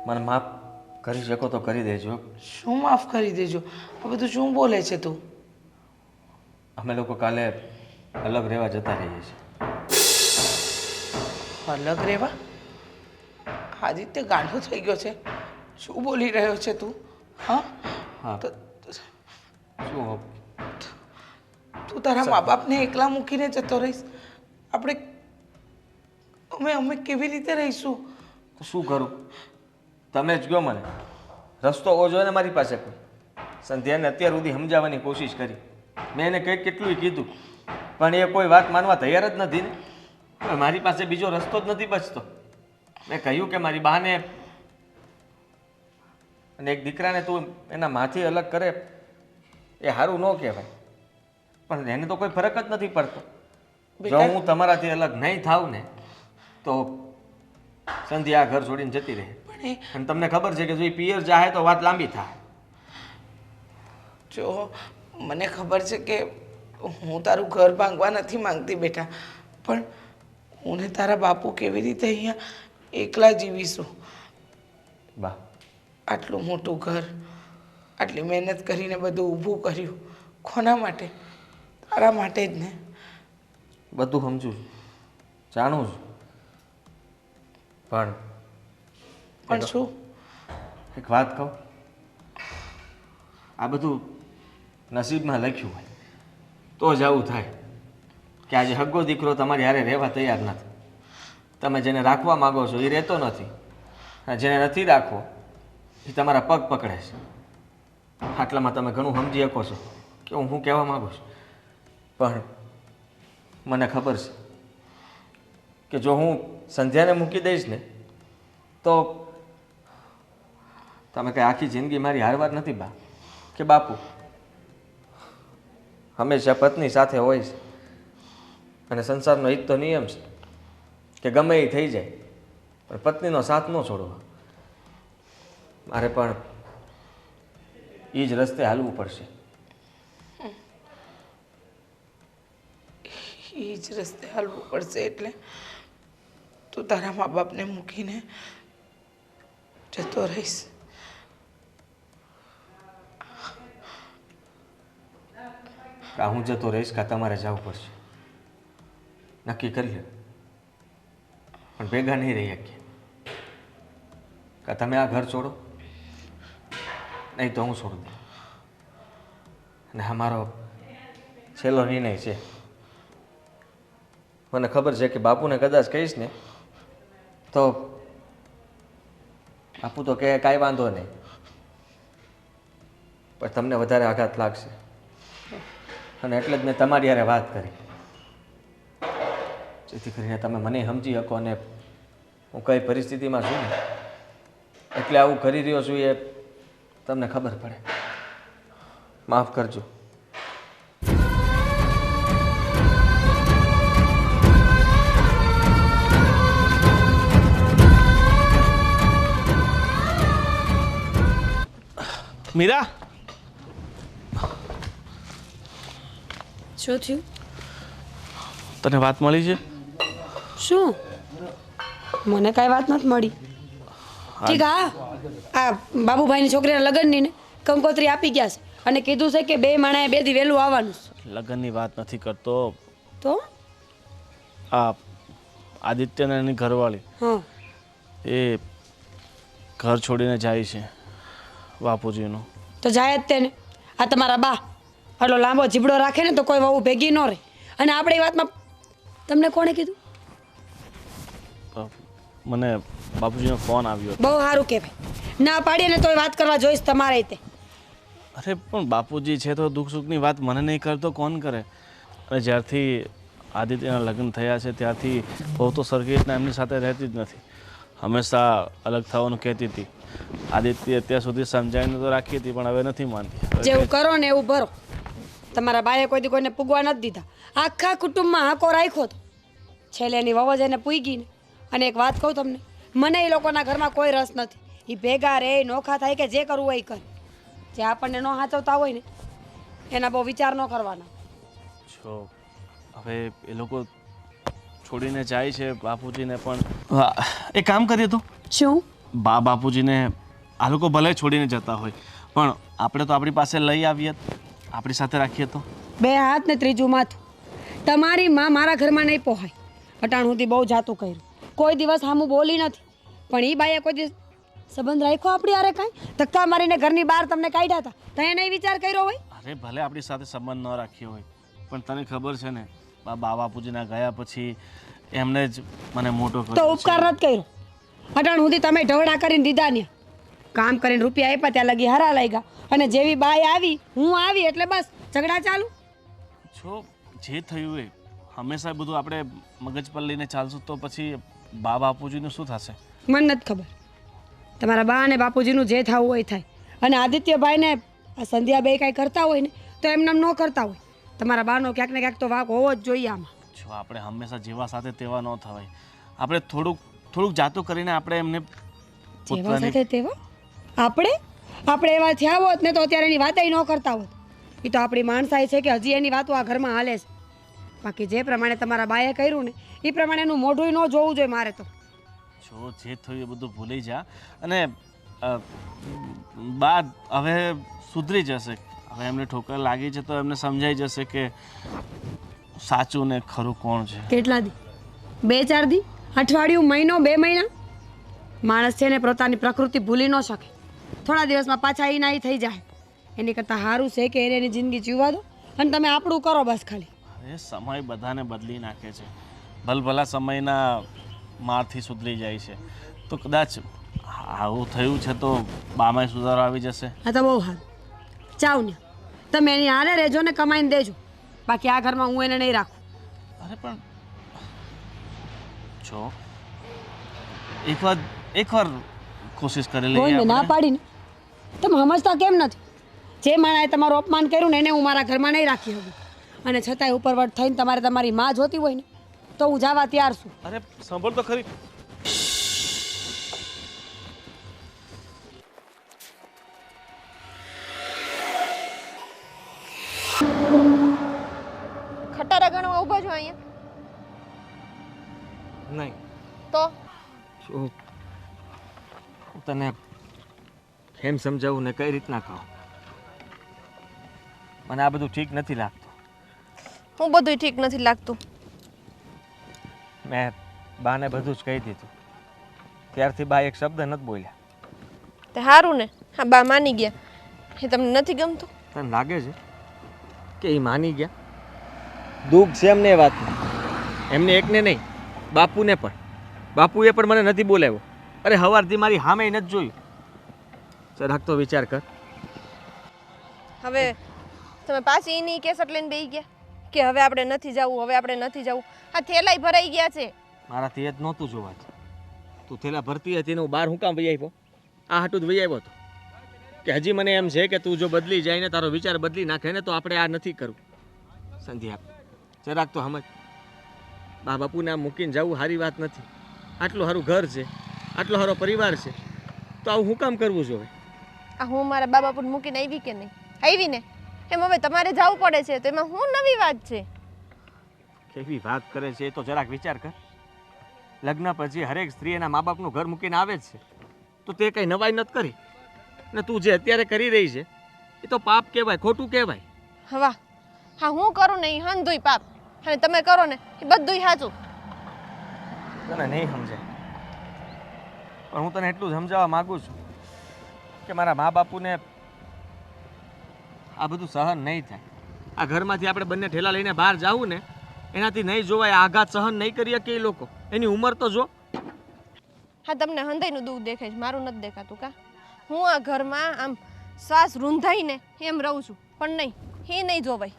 Speaker 6: મને માફ કરી શકો તો કરી દેજો.
Speaker 1: શું માફ કરી દેજો? આ બધું શું બોલે છે તું?
Speaker 6: અમે લોકો કાલે અલગ રહેવા જતા રહીએ છીએ.
Speaker 1: અલગ રહેવા? આદિત્ય ગાંડો થઈ ગયો છે? શું બોલી રહ્યો છે તું? હા
Speaker 6: હા
Speaker 1: તો
Speaker 6: શું
Speaker 1: તું તારા મા બાપને એકલા મૂકીને જતો રહીશ? અમે કેવી રીતે રહીશું?
Speaker 6: તો શું કરું? તમે જ કહો મને. રસ્તો ઓજો ને મારી પાસે કોઈ. સંધ્યાને અત્યાર સુધી સમજાવવાની કોશિશ કરી, મેં એને કંઈક કેટલું કીધું, પણ એ કોઈ વાત માનવા તૈયાર જ નથી ને. હવે મારી પાસે બીજો રસ્તો જ નથી બચતો. મેં કહ્યું કે મારી બહાને અને એક દીકરાને તું એના માથી અલગ કરે એ સારું ન કહેવાય, પણ એને તો કોઈ ફરક જ નથી પડતો. જો હું તમારાથી અલગ નહીં થાવ ને તો સંધ્યા આ ઘર છોડીને જતી રહે. અને તમને ખબર છે કે જો એ પિયર જાહે તો વાત લાંબી થાય.
Speaker 1: જો મને ખબર છે કે હું તારું ઘર ભાંગવા નથી માંગતી બેટા, પણ હું ને તારા બાપુ કેવી રીતે અહીંયા એકલા જીવીશું?
Speaker 6: બા,
Speaker 1: આટલું મોટું ઘર, આટલી મહેનત કરીને બધું ઊભું કર્યું, કોના માટે? તારા માટે જ ને.
Speaker 6: બધું સમજું છું, જાણું છું,
Speaker 1: પણ શું?
Speaker 6: એક વાત કહું, આ બધું નસીબમાં લખ્યું હોય તો જ આવું થાય કે આજે હગ્ગો દીકરો તમારી હારે રહેવા તૈયાર નથી. તમે જેને રાખવા માગો છો એ રહેતો નથી, અને જેને નથી રાખવો એ તમારા પગ પકડે છે. આટલામાં તમે ઘણું સમજી શકો છો કે હું શું કહેવા માગું છું. પણ મને ખબર છે કે જો હું સંધ્યાને મૂકી દઈશ ને તો તમે કંઈ આખી જિંદગી મારી હારવાર નથી બા કે બાપુ. હંમેશા પત્ની સાથે હોય છે, અને સંસારનો એક તો નિયમ છે કે ગમે એ થઈ જાય પણ પત્નીનો સાથ ન છોડવો. મારે પણ એ જ રસ્તે હાલવું પડશે.
Speaker 1: એ જ રસ્તે હાલવું પડશે એટલે તું તારા મા બાપને મૂકીને જતો રહીશ?
Speaker 6: કાં હું જતો રહીશ કાં તમારે જવું પડશે. નક્કી કરી લે, પણ ભેગા નહીં રહી શકીએ. કાં તમે આ ઘર છોડો, નહીં તો હું છોડું દઉં. અને આ મારો છેલ્લો નિર્ણય છે. મને ખબર છે કે બાપુને કદાચ કહીશ ને તો બાપુ તો કહે કાંઈ વાંધો નહીં, પણ તમને વધારે આઘાત લાગશે. અને એટલે જ મેં તમારી હારે વાત કરી, જેથી કરીને તમે મને સમજી શકો અને હું કઈ પરિસ્થિતિમાં છું ને એટલે આવું કરી રહ્યો છું એ તમને ખબર પડે. માફ કરજો,
Speaker 3: મીરા,
Speaker 4: શું થયું?
Speaker 3: તને વાત મળી છે?
Speaker 4: શું? મને કાંઈ વાત નથી મળી. ઠીક, આ બાબુભાઈની છોકરીના લગ્નની ને કંકોત્રી આપી ગયા છે અને કીધું છે કે 2 માણાએ 2 દી વહેલું આવવાનું છે.
Speaker 3: લગ્નની વાત નથી કરતો.
Speaker 4: તો
Speaker 3: આ આદિત્યને એની ઘરવાળી
Speaker 4: હા,
Speaker 3: એ ઘર છોડીને જાય છે બાપુજીનું.
Speaker 4: તો જાય જ તેને. આ તમારા બા આટલો લાંબો જીબડો રાખે ને તો કોઈ વહુ ભેગી ન રહે. અને આપણે એ વાતમાં તમને કોણે કીધું?
Speaker 3: મને બાપુજીનો ફોન આવ્યો.
Speaker 4: બહુ સારું કહેવાય. ના પાડીએ ને તોય વાત કરવા જોઈશ તમારે તે.
Speaker 3: અરે પણ બાપુજી છે તો દુઃખ સુખની વાત મને નહીં કરતો કોણ કરે? અને જ્યારથી આદિત્યના લગ્ન થયા છે ત્યારથી બહુ તો સરખી રીતના એમની સાથે રહેતી જ નથી. હંમેશા અલગ થવાનું કહેતી હતી. આદિત્ય અત્યાર સુધી સમજાવીને તો રાખી હતી પણ હવે નથી માનતી.
Speaker 4: જેવું કરો ને એવું ભરો. તમારા બાએ કોઈ દી કોઈને પૂગવા નથી દીધા. આખા કુટુંબમાં હાંકો રાખ્યો હતો. છેલ્લે એની વહુ જ એને પૂગી ને. અને એક વાત કહું તમને, મને એ લોકોના ઘરમાં કોઈ રસ નથી. એ ભેગા રહે, નોખા થાય કે જે કરવું હોય એ કરે. જે આપણને ન હાચવતા હોય ને એના બહુ વિચાર ન કરવાના.
Speaker 3: છો હવે એ લોકો છોડીને જાય છે બાપુજીને પણ. હા, એ કામ કરીએ તો
Speaker 4: શું?
Speaker 3: બાપુજીને આ લોકો ભલે છોડીને જતા હોય પણ આપણે તો આપણી પાસે લઈ આવીએ, આપણી સાથે રાખીએ તો.
Speaker 4: 2 હાથ ને 3જું માથું. તમારી માં મારા ઘરમાં નહીં પોહાય. અટાણ સુધી બહુ જાતું કર્યું. કોઈ દિવસ સામું બોલી નથી. પણ એ બાઈએ કોઈ દિવસ સંબંધ રાખ્યો આપણી હારે કાંઈ? ધક્કા મારીને ઘરની બહાર તમને કાઢ્યા હતા તો એને વિચાર કર્યો હોય?
Speaker 3: અરે ભલે આપણી સાથે સંબંધ ન રાખ્યો હોય પણ તને ખબર છે ને બાપુજીના ગયા પછી એમને જ મને મોટો કર્યો.
Speaker 4: તો ઉપકાર નથી કર્યો. અટાણ સુધી તમે ઢવડા કરીને દીધા ને કામ કરીને રૂપિયા આપ્યા ત્યાં લગી હરા લાગ્યા. અને જેવી બાઈ આવી હું આવી એટલે બસ ઝઘડા ચાલુ.
Speaker 3: જો જે થયું એ હંમેશા બધું આપણે મગજ પર લઈને ચાલશું તો પછી બાપુજીનું શું થશે?
Speaker 4: મને નથી ખબર. તમારા બા અને બાપુજીનું જે થવું હોય થાય. અને આદિત્યભાઈને આ સંધ્યા બે કાંઈ કરતા હોય ને તો એમને ન કરતા હોય. તમારા બાનો ક્યાંક ને ક્યાંક તો વાંક હોવો જ જોઈએ આમાં.
Speaker 3: જો આપણે હંમેશા જેવા સાથે તેવા ન થવાય. આપણે થોડુંક જાતું કરીને આપણે એમને
Speaker 4: જેવા સાથે તેવા આપણે એવા થયા હોત ને તો અત્યારે એની વાતય ન કરતા હોત. એ તો આપણી માણસાઈ છે કે હજી એની વાતો આ ઘરમાં હાલે છે. બાકી જે પ્રમાણે તમારા બાએ કર્યું ને એ પ્રમાણે એનું મોઢું ન જોવું જોઈએ મારે તો.
Speaker 3: જો જે થયું એ બધું ભૂલી જા અને બાદ હવે સુધરી જશે. હવે એમને ઠોકર લાગી છે તો એમને સમજાઈ જશે કે સાચું ને ખરું કોણ છે.
Speaker 4: કેટલા દી? 2-4 દી? અઠવાડિયું? મહિનો? 2 મહિના? માણસ છે ને પોતાની પ્રકૃતિ ભૂલી ન શકે. થોડા દિવસમાં પાછા એના એ થઈ જાય. એની કરતાં સારું છે કે એને એની જિંદગી જીવવા દો અને તમે આપણું કરો બસ ખાલી.
Speaker 3: અરે સમય બધાને બદલી નાખે છે. ભલભલા સમયના મારથી સુધરી જાય છે તો કદાચ આવું થયું છે તો બામાં સુધારો આવી જશે.
Speaker 4: હા તો બહુ સારું. ચાવ ને તમે એની હારે રહેજો ને કમાઈને દેજો. બાકી આ ઘરમાં હું એને નહીં રાખું.
Speaker 3: અરે પણ જો એકવાર કોશિશ કરી લઈએ.
Speaker 4: કોઈ ના પાડીને તમે સમજતા કેમ નથી? જે માણસે તમારું અપમાન કર્યું ને એને હું મારા ઘરમાં નહીં રાખી શકું. અને છતાંય ઉપરવટ થઈને તમારે તમારી માં જોતી હોય ને તો હું જવા તૈયાર છું.
Speaker 3: અરે સાંભળ તો ખરી.
Speaker 5: ખટારા ગણવા ઊભા છો અહીંયા?
Speaker 6: નહીં
Speaker 5: તો
Speaker 6: શું હું તને કેમ સમજાવું ને કઈ રીતના કહું? મને આ બધું ઠીક નથી લાગતું.
Speaker 5: હું બધું ઠીક નથી લાગતું.
Speaker 6: મેં બાને બધું જ કહી દીધું. ત્યારથી બા એક શબ્દ નથી બોલ્યા.
Speaker 5: તે સારું ને, હા બા માની ગયા. એ તમને નથી ગમતું?
Speaker 6: તને લાગે છે કે એ માની ગયા? દુઃખ છે એમને એ વાતનું. એમને એકને નહીં, બાપુને પણ. બાપુએ પણ મને નથી બોલાવ્યો. અરે સવારથી મારી સામે નથી જોયું. જરાક તો વિચાર કર.
Speaker 5: હવે તમે પાછી એની કેસટ લઈને બેસી ગયા કે હવે આપણે નથી જવું, હવે આપણે નથી જવું. આ થેલાય ભરાઈ ગયા છે.
Speaker 6: મારાથી એ જ નહોતું જોવાતું. તું થેલા ભરતી હતી ને હું બહાર હું કામ વહી આવ્યો? આ હાટું જ વહી આવ્યો હતો કે હજી મને એમ છે કે તું જો બદલી જાય ને, તારો વિચાર બદલી નાખે ને તો આપણે આ નથી કરવું. સંધ્યા જરાક તો સમજ. બા બાપુને આમ મૂકીને જવું સારી વાત નથી. આટલું સારું ઘર છે, આટલો સારો પરિવાર છે, તો આવું હું કામ કરવું જોઈએ?
Speaker 5: આ હું મારા બા બાપુને મૂકીને આવી કે નહીં? આવી ને. એમ હવે તમારે જવું પડે છે તો એમાં શું નવી વાત છે?
Speaker 6: કેવી વાત કરે છે એ તો જરાક વિચાર કર. લગ્ન પછી હરેક સ્ત્રી એના મા બાપનું ઘર મૂકીને આવે જ છે, તો તે કંઈ નવાઈ નથી કરી. ને તું જે અત્યારે કરી રહી છે એ તો પાપ કહેવાય, ખોટું કહેવાય.
Speaker 5: વાહ, હા હું કરું ને એ હંધુય પાપ, અને તમે કરો ને એ બધુંય સાચું.
Speaker 6: તને નહીં સમજાય, પણ હું તને એટલું જ સમજાવવા માગું છું કે મારા મા બાપુને આ બધું સહન નહીં થાય. આ ઘરમાંથી આપણે બંને ઠેલા લઈને બહાર જાવું ને એનાથી નહીં જોવાય. આઘાત સહન નહીં કરી શકે એ લોકો. એની ઉંમર તો જો.
Speaker 5: હા, તમને હંધાઈનું દુઃખ દેખાય છે, મારું નથી દેખાતું કા? હું આ ઘરમાં આમ શ્વાસ રૂંધાઈને એમ રહું છું, પણ નહીં, એ નહીં જોવાય.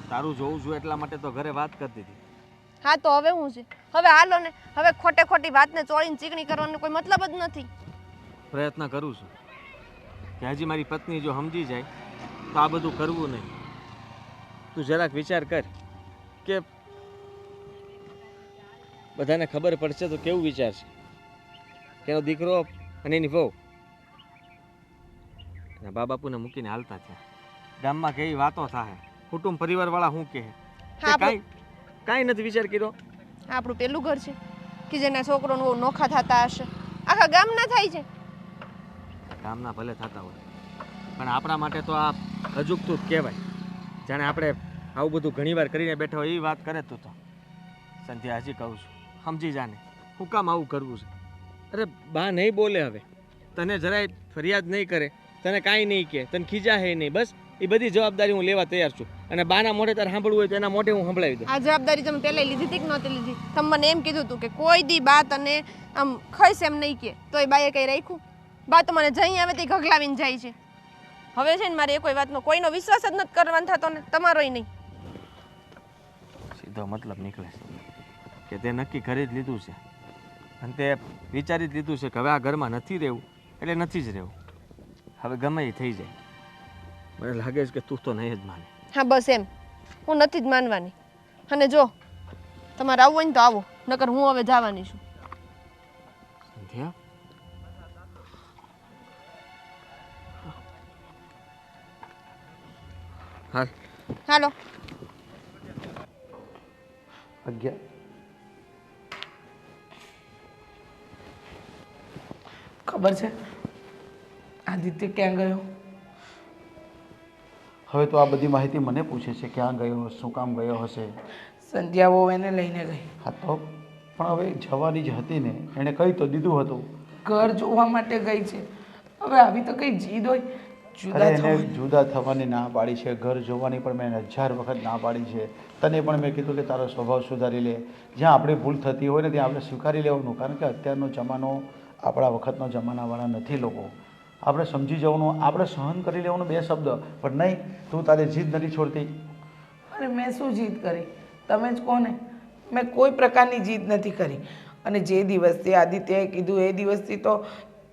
Speaker 6: તારું જોવું છું એટલા માટે તો ઘરે વાત કરતી હતી.
Speaker 5: હા તો હવે હું છે, હવે હાલો ને. હવે ખોટે ખોટી વાતને ચોળીને ચીકણી કરવાનો કોઈ મતલબ જ નથી.
Speaker 6: પ્રયત્ન કરું છું કે હજી મારી પત્ની જો સમજી જાય તો આ બધું કરવું નહીં. તું જરાક વિચાર કર કે બધાને ખબર પડશે તો કેવું વિચારશે કે એનો દીકરો અને એની વહુ એના બા બાપુને મૂકીને હાલતા થયા. ગામમાં કેવી વાતો થાય, કુટુંબ પરિવારવાળા શું કહે,
Speaker 5: હા,
Speaker 6: કાંઈ કાંઈ નથી વિચાર કર્યો.
Speaker 5: આપણું પેલું ઘર છે કે જેના છોકરોનું બહુ નોખા થતા હશે. આખા ગામના થાય છે.
Speaker 6: ગામના ભલે થતા હોય પણ આપણા માટે તો આ અજુગતું જ કહેવાય. જાણે આપણે આવું બધું ઘણીવાર કરીને બેઠા હોય એવી વાત કરે તું તો. સંધ્યા, હજી કહું છું, સમજી જાને હું કામ આવું કરવું છે. અરે બા નહીં બોલે, હવે તને જરાય ફરિયાદ નહીં કરે, તને કાંઈ નહીં કહે, તને ખીજા હે નહીં. બસ એ બધી જવાબદારી હું લેવા તૈયાર છું. અને બાના મોઢે તારે સાંભળવું હોય તો એના મોઢે હું સંભળાવી દઉં.
Speaker 5: આ જવાબદારી તમે પહેલા લીધી હતી કે નહોતી લીધી? તમે મને એમ કીધું હતું કે કોઈ દી બા તને આમ ખઈશ એમ નહીં કે, તો એ બાએ કંઈ રાખ્યું? બા તો મને જઈ આવે તે ઘગલાવીને જાય છે. હવે છે ને મારે એ કોઈ વાતનો કોઈનો વિશ્વાસ જ નથી કરવાનો થતો ને તમારોય નહીં.
Speaker 6: સીધો મતલબ નીકળે છે કે તે નક્કી કરી જ લીધું છે અને તે વિચારી જ લીધું છે કે હવે આ ઘરમાં નથી રહેવું એટલે નથી જ રહેવું. હવે ગમે એ થઈ જાય. મને લાગે છે કે તું તો નહીં જ માને.
Speaker 5: હા બસ એમ, હું નથી જ માનવાની. અને જો તમારે આવવું હોય ને તો આવો, નકર હું હવે જવાની છું.
Speaker 6: સંધ્યા, હાલ
Speaker 5: હાલો.
Speaker 2: 11
Speaker 1: ખબર છે આદિત્ય ક્યાં ગયો?
Speaker 2: હવે તો આ બધી માહિતી મને પૂછે છે ક્યાં ગયો, શું કામ ગયો હશે.
Speaker 1: સંધ્યા બહુ એને લઈને ગઈ.
Speaker 2: હા તો પણ હવે જવાની જ હતી ને, એણે કહી તો દીધું હતું.
Speaker 1: ઘર જોવા માટે ગઈ છે. હવે આવી તો કઈ જીદ હોય જુદા
Speaker 2: અરે એને
Speaker 1: થવાની?
Speaker 2: જુદા થવાની ના પાડી છે, ઘર જોવાની પણ મેં 1000 વખત ના પાડી છે. તને પણ મેં કીધું કે તારો સ્વભાવ સુધારી લે. જ્યાં આપણે ભૂલ થતી હોય ને ત્યાં આપણે સ્વીકારી લેવાનું, કારણ કે અત્યારનો જમાનો આપણા વખતનો જમાનાવાળા નથી લોકો. આપણે સમજી જવાનું, આપણે સહન કરી લેવાનું 2 શબ્દ. પણ નહીં, તું તારી જીદ નથી છોડતી.
Speaker 1: અરે મેં શું જીદ કરી? તમે જ કહો ને. મેં કોઈ પ્રકારની જીદ નથી કરી. અને જે દિવસથી આદિત્યએ કીધું એ દિવસથી તો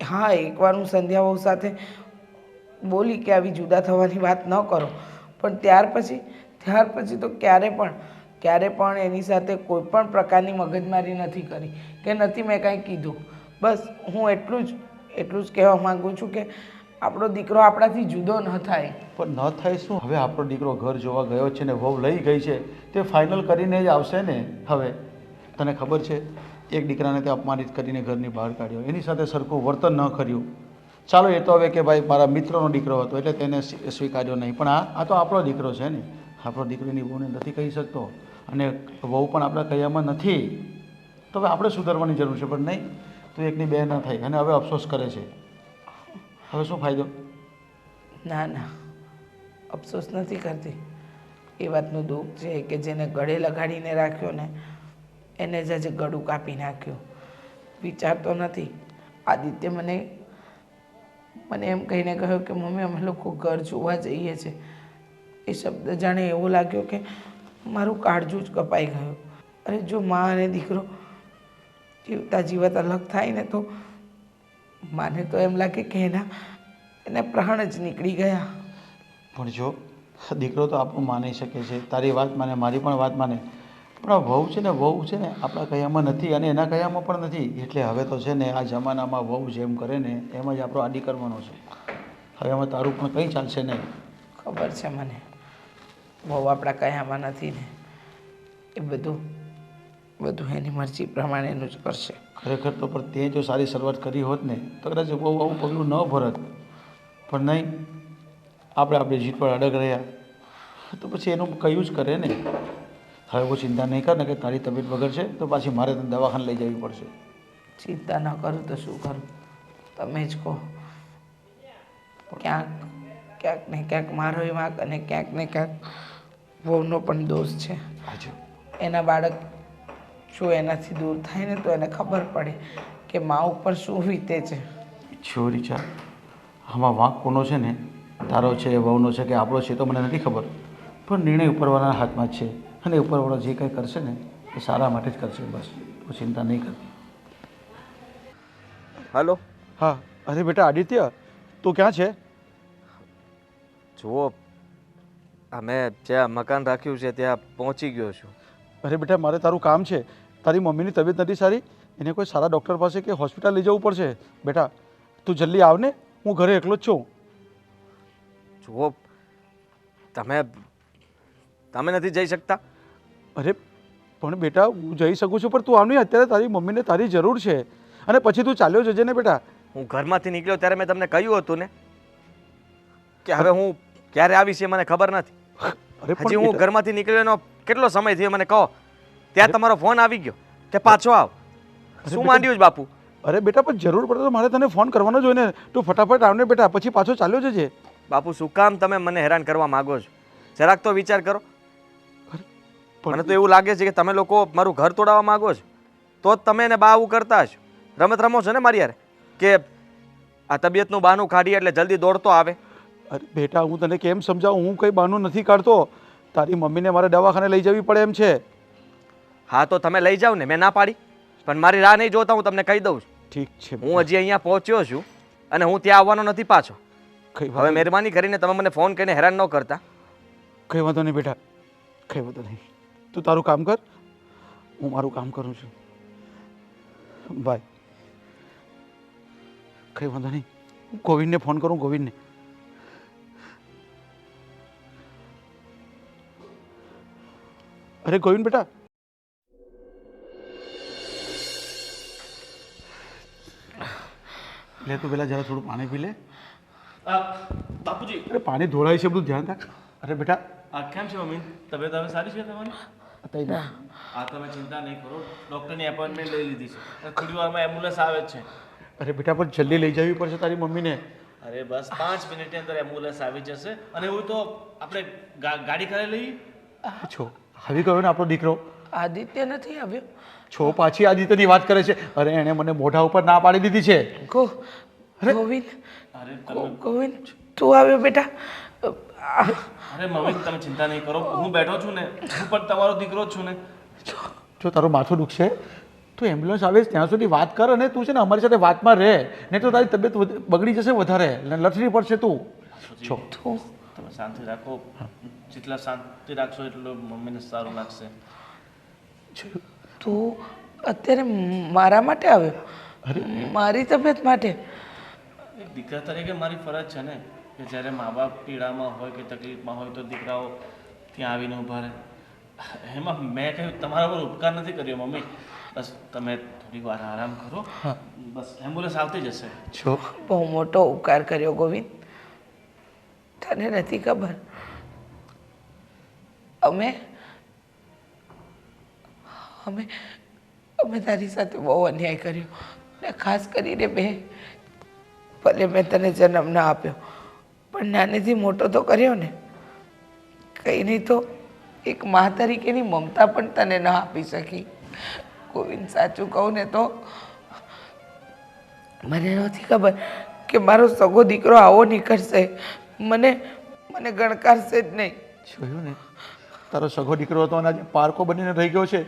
Speaker 1: હા, એકવાર હું સંધ્યા બહુ સાથે બોલી કે આવી જુદા થવાની વાત ન કરો, પણ ત્યાર પછી તો ક્યારે પણ એની સાથે કોઈ પણ પ્રકારની મગજમારી નથી કરી કે નથી મેં કાંઈ કીધું. બસ હું એટલું જ કહેવા માગું છું કે આપણો દીકરો આપણાથી જુદો ન થાય.
Speaker 2: પણ ન થાય શું? હવે આપણો દીકરો ઘર જોવા ગયો છે ને વહુ લઈ ગઈ છે, તે ફાઇનલ કરીને જ આવશે ને. હવે તને ખબર છે, એક દીકરાને તે અપમાનિત કરીને ઘરની બહાર કાઢ્યો, એની સાથે સરખું વર્તન ન કર્યું. ચાલો એ તો હવે કે ભાઈ મારા મિત્રનો દીકરો હતો એટલે તેને સ્વીકાર્યો નહીં, પણ આ તો આપણો દીકરો છે ને. આપણો દીકરીની વહુને નથી કહી શકતો અને વહુ પણ આપણા કયામાં નથી. તો હવે આપણે સુધારવાની જરૂર છે. પણ નહીં, તું એકની બે ન થઈ અને હવે અફસોસ કરે છે. હવે શું ફાયદો?
Speaker 1: ના, અફસોસ નથી કરતી. એ વાતનું દુઃખ છે કે જેને ગળે લગાડીને રાખ્યો ને એને જ આજે ગળું કાપી નાખ્યું. વિચારતો નથી. આદિત્ય મને એમ કહીને કહ્યું કે મમ્મી અમે લોકો ઘર જોવા જઈએ છીએ. એ શબ્દ જાણે એવો લાગ્યો કે મારું કાળજું જ કપાઈ ગયું. અરે જો મા અને દીકરો જીવતા જીવત અલગ થાય ને તો માને તો એમ લાગે કે એના પ્રાણ જ નીકળી ગયા.
Speaker 2: પણ જો દીકરો તો આપણું માની શકે છે, તારી વાત માને, મારી પણ વાત માને, પણ વહુ છે ને વહુ છે ને આપણા કયામાં નથી અને એના કયામાં પણ નથી. એટલે હવે તો છે ને આ જમાનામાં વહુ જેમ કરે ને એમ જ આપણો આડી કરવાનો છે. હવે આમાં તારું પણ કંઈ ચાલશે નહીં.
Speaker 1: ખબર છે મને બહુ આપણા કયામાં નથી ને એ બધું એની મરજી પ્રમાણેનું જ કરશે.
Speaker 2: ખરેખર તો પણ તે જો સારી શરૂઆત કરી હોત ને તો કદાચ બહુ આવું પગલું ન ભરત. પણ નહીં, આપણે આપણી જીત પર અડગ રહ્યા તો પછી એનું કયું જ કરે ને. હવે બહુ ચિંતા નહીં કર ને કે તારી તબિયત બગડશે તો પાછી મારે તને દવાખાને લઈ જવી પડશે.
Speaker 1: ચિંતા ન કરું તો શું કરું, તમે જ કહો. ક્યાંક ને ક્યાંક મારો વાંક અને ક્યાંક ને ક્યાંક વહુનો પણ દોષ છે.
Speaker 2: હાજો
Speaker 1: એના બાળક જો એનાથી દૂર થાય ને તો એને ખબર પડે કે મા ઉપર શું વીતે છે.
Speaker 2: છો રીચા, આમાં વાંક કોનો છે ને, તારો છે, વહુનો છે કે આપણો છે તો મને નથી ખબર, પણ નિર્ણય ઉપરવાળાના હાથમાં જ છે. અને ઉપરવાળો જે કંઈ કરશે ને એ સારા માટે જ કરશે. બસ તું ચિંતા નહીં કર.
Speaker 6: હાલો.
Speaker 2: હા, અરે બેટા આદિત્ય, તું ક્યાં છે?
Speaker 6: જુઓ, અમે જ્યાં મકાન રાખ્યું છે ત્યાં પહોંચી ગયો છું.
Speaker 2: અરે બેટા, મારે તારું કામ છે. તારી મમ્મીની તબિયત નથી સારી, એને કોઈ સારા ડૉક્ટર પાસે કે હોસ્પિટલ લઈ જવું પડશે. બેટા તું જલ્દી આવ ને, હું ઘરે એકલો જ છું.
Speaker 6: જુઓ, તમે નથી જઈ શકતા?
Speaker 2: અરે પણ બેટા હું જઈ શકું છું, પણ તું આવ નહીં. અત્યારે તારી મમ્મીને તારી જરૂર છે અને પછી તું ચાલ્યો જજે ને બેટા.
Speaker 6: હું ઘરમાંથી નીકળ્યો ત્યારે મેં તમને કહ્યું હતું ને કે હવે હું ક્યારે આવીશ એ મને ખબર નથી.
Speaker 2: અરે
Speaker 6: હજી હું ઘરમાંથી નીકળ્યો એનો કેટલો સમય થયો મને કહો. ત્યાં તમારો ફોન આવી ગયો કે પાછો આવ. શું માંડ્યું છે બાપુ?
Speaker 2: અરે બેટા, પણ જરૂર પડે તો મારે તને ફોન કરવાનો જ હોય ને. તું ફટાફટ આવને બેટા, પછી પાછો ચાલ્યો જજે.
Speaker 6: બાપુ, શું કામ તમે મને હેરાન કરવા માંગો છો? જરાક તો વિચાર કરો. મને તો એવું લાગે છે કે તમે લોકો મારું ઘર તોડાવવા માંગો છો. તો જ તમે એને બા આવું કરતા હશો. રમત રમો છો ને મારી યાર કે આ તબિયતનું બહાનું કાઢીએ એટલે જલ્દી દોડતો આવે.
Speaker 2: અરે બેટા, હું તને કેમ સમજાવું? હું કંઈ બહાનું નથી કાઢતો. તારી મમ્મીને મારે દવાખાને લઈ જવી પડે એમ છે.
Speaker 6: હા તો તમે લઈ જાઓ ને, મેં ના પાડી. પણ મારી રાહ નહીં જોતા, હું તમને કહી દઉં છું.
Speaker 2: ઠીક છે.
Speaker 6: હું હજી અહીંયા પહોંચ્યો છું અને હું ત્યાં આવવાનો નથી પાછો.
Speaker 2: કઈ
Speaker 6: હવે મહેરબાની કરીને તમે મને ફોન કરીને હેરાન ન કરતા.
Speaker 2: કંઈ વાંધો નહીં બેટા, કંઈ વાંધો નહીં. તું તારું કામ કર, હું મારું કામ કરું છું. બાય. કંઈ વાંધો નહીં. ગોવિંદને ફોન કરું, ગોવિંદને. અરે ગોવિંદ બેટા, લે તું પેલા જરા થોડું પાણી પી લે.
Speaker 3: બાપુજી,
Speaker 2: અરે પાણી ઢોળાય છે, બધું ધ્યાન રાખ. અરે બેટા,
Speaker 3: આ કેમ છે મમ્મી? તબિયત હવે સારી છે તમારી?
Speaker 2: તઈ
Speaker 3: આ તમે ચિંતા નહીં કરો, ડૉક્ટરની એપોઇન્ટમેન્ટ લઈ લીધી છે. થોડી વારમાં એમ્બ્યુલન્સ આવે જ છે.
Speaker 2: અરે બેટા, પણ જલ્દી લઈ જવી પડશે તારી મમ્મીને.
Speaker 3: અરે બસ 5 મિનિટની અંદર એમ્બ્યુલન્સ આવી જશે. અને એવું તો આપણે ગાડી કરી લઈએ.
Speaker 2: છો આવી ગયો ને આપણો દીકરો?
Speaker 1: આદિત્ય નથી આવ્યો?
Speaker 2: છો પાછી આદિત્યની વાત કરે છે? અરે એણે મને મોઢા ઉપર ના પાડી દીધી છે.
Speaker 1: ગોવિંદ,
Speaker 3: અરે
Speaker 1: ગોવિંદ તું આવ્યો બેટા?
Speaker 3: અરે મમ્મી, તમે ચિંતા નહીં કરો, હું બેઠો છું ને, હું પણ તમારો દીકરો જ છું ને.
Speaker 2: જો તારું માથું દુખશે તું એમ્બ્યુલન્સ આવે ત્યાં સુધી વાત કર, અને તું છે ને અમારી સાથે વાતમાં રહે, નહીં તો તારી તબિયત બગડી જશે વધારે, લથડી પડશે તું. છો
Speaker 3: તમે શાંતિ રાખો, જેટલા શાંતિ રાખશો એટલું મમ્મીને સારું લાગશે.
Speaker 1: તું અત્યારે મારા માટે આવ્યો? મારી તબિયત માટે?
Speaker 3: એક દીકરા તરીકે મારી ફરજ છે ને કે જ્યારે મા બાપ પીડામાં હોય કે તકલીફમાં હોય તો દીકરાઓ ત્યાં આવીને ઊભા રહે. એમાં મેં કંઈ તમારા પર ઉપકાર નથી કર્યો મમ્મી. બસ તમે થોડી વાર આરામ કરો, બસ એમ્બ્યુલન્સ આવતી જશે.
Speaker 2: છો
Speaker 1: બહુ મોટો ઉપકાર કર્યો ગોવિંદ, તને નથી ખબર. અમે અમે અમે તારી સાથે બહુ અન્યાય કર્યો, ને ખાસ કરીને ભલે મેં તને જન્મ ના આપ્યો પણ નાનેથી મોટો તો કર્યો ને. કંઈ નહીં તો એક મા તરીકેની મમતા પણ તને ન આપી શકી. ગોવિંદ, સાચું કહું ને તો મને નથી ખબર કે મારો સગો દીકરો આવો નીકળશે. મને ગણકારશે જ નહીં.
Speaker 2: જોયું ને, તારો સગો દીકરો હતો અને આજે પારકો બનીને રહી ગયો છે.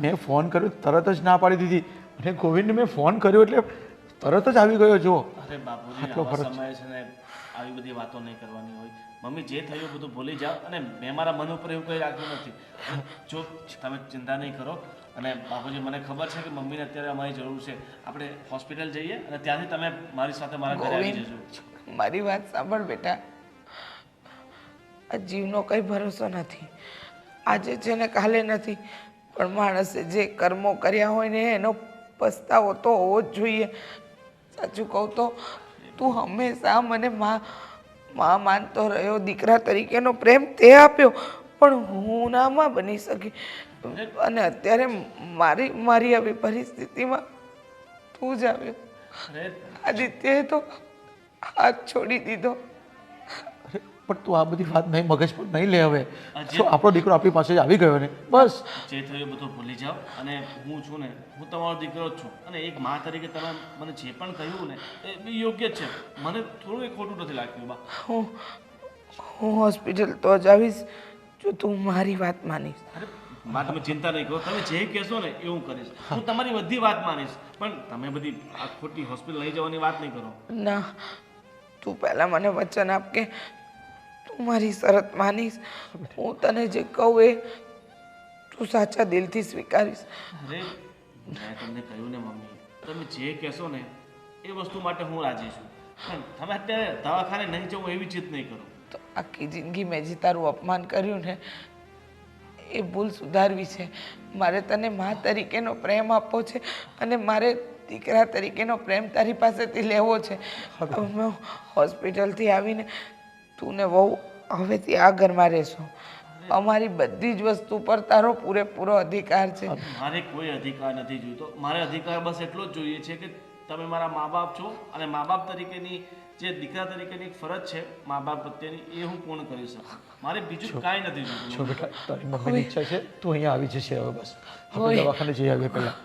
Speaker 2: મેં ફોન કર્યો તરત જ ના પાડી દીધી, અને ગોવિંદને મેં ફોન કર્યો એટલે તરત જ આવી ગયો. જો
Speaker 3: અરે બાપુજી,
Speaker 2: આટલો
Speaker 3: આવા
Speaker 2: ફરક
Speaker 3: સમયે છે ને આવી બધી વાતો નહીં કરવાની હોય. મમ્મી જે થયું બધું ભૂલી જાઓ અને મેં મારા મન ઉપર એવું કંઈ રાખ્યું નથી. અને જો તમે ચિંતા નહીં કરો અને બાપુજી મને ખબર છે કે મમ્મીને અત્યારે અમારી જરૂર છે. આપણે હોસ્પિટલ જઈએ અને ત્યાંથી તમે મારી સાથે મારા ઘરે આવી જજો.
Speaker 1: મારી વાત સાંભળ બેટા, આ જીવનો કંઈ ભરોસો નથી. આજે છે ને કાલે નથી, પણ માણસે જે કર્મો કર્યા હોય ને એનો પસ્તાવો તો હોવો જ જોઈએ. સાચું કહું તો તું હંમેશા મને માં માનતો રહ્યો, દીકરા તરીકેનો પ્રેમ તે આપ્યો, પણ હું ના માં બની શકી. અને અત્યારે મારી આવી પરિસ્થિતિમાં તું જ આવ્યો.
Speaker 3: અરે
Speaker 1: આદિત્યએ તો હાથ છોડી દીધો.
Speaker 2: પણ તું આ બધી વાત નહીં મગજ પર નહીં લે હવે. શું આપણો દીકરો આપણી પાસે જ આવી ગયો ને બસ.
Speaker 3: જે થયું એ બધું ભૂલી જાઓ અને હું છું ને, હું તમારો દીકરો જ છું અને એક મા તરીકે તમે મને જે પણ કહ્યું ને એ બી યોગ્ય જ છે. મને થોડું એ ખોટું નથી લાગ્યું બા.
Speaker 1: હું હોસ્પિટલ તો જ આવીશ જો તું મારી વાત માનીશ.
Speaker 3: અરે બા તમે ચિંતા નહીં કરો, તમે જે કહેશો ને એ હું કરીશ. હું તમારી બધી વાત માનીશ, પણ તમે બધી આ ખોટી હોસ્પિટલ લઈ જવાની વાત નહીં કરો.
Speaker 1: ના, તું પહેલાં મને વચન આપ કે તું મારી શરત માનીશ. હું તને જે કહું એ તું સાચા દિલથી સ્વીકારીશ.
Speaker 3: અરે મેં તમને કહ્યું ને મમ્મી, તમે જે કહેશો ને એ વસ્તુ માટે હું રાજી છું, પણ તમે અત્યારે દવાખાને નહીં જવું એવી ચિંતા નહીં કરો.
Speaker 1: તો આખી જિંદગી મેં જે તારું અપમાન કર્યું ને એ ભૂલ સુધારવી છે. મારે તને મા તરીકેનો પ્રેમ આપવો છે અને મારે દીકરા તરીકેનો પ્રેમ તારી પાસેથી લેવો છે. હવે હોસ્પિટલથી આવીને તું ને વહુ હવેથી આ ઘરમાં રહેશો. અમારી બધી જ વસ્તુ પર તારો પૂરેપૂરો અધિકાર છે.
Speaker 3: મારે કોઈ અધિકાર નથી જોઈતો. મારે અધિકાર બસ એટલો જ જોઈએ છે કે તમે મારા મા બાપ છો અને મા બાપ તરીકેની જે દીકરા તરીકેની એક ફરજ છે મા બાપ પ્રત્યેની એ હું પૂર્ણ કરી શકું. મારે બીજું કાંઈ નથી જોઈતું.
Speaker 2: જો બેટા તારી મમ્મીની ઈચ્છા છે તું અહીંયા આવી જશે હવે બસ. આપણે દવાખાને જઈ આવીએ પહેલાં.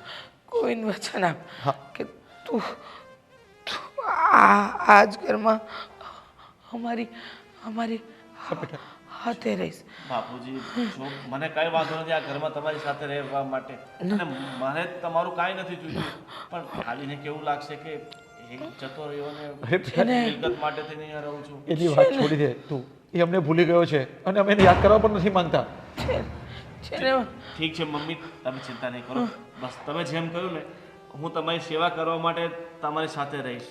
Speaker 1: કોઈને વચન આપ કે તું આ જ ઘરમાં અમારી હાથે રહીશ.
Speaker 3: બાપુજી જો મને કાંઈ વાંધો નથી આ ઘરમાં તમારી સાથે રહેવા માટે, અને મારે તમારું કાંઈ નથી જોઈતું, પણ હાલીને કેવું લાગશે કે એક જતો રહ્યો ને મિલકત માટે થઈને અહીંયા રહું છું.
Speaker 2: એની વાત છોડી દે તું. એ અમને ભૂલી ગયો છે અને અમે એને યાદ કરવા પણ નથી માંગતા.
Speaker 3: ઠીક છે મમ્મી, તમે ચિંતા નહીં કરો. બસ તમે જેમ કહ્યું ને હું તમારી સેવા કરવા માટે તમારી સાથે રહીશ.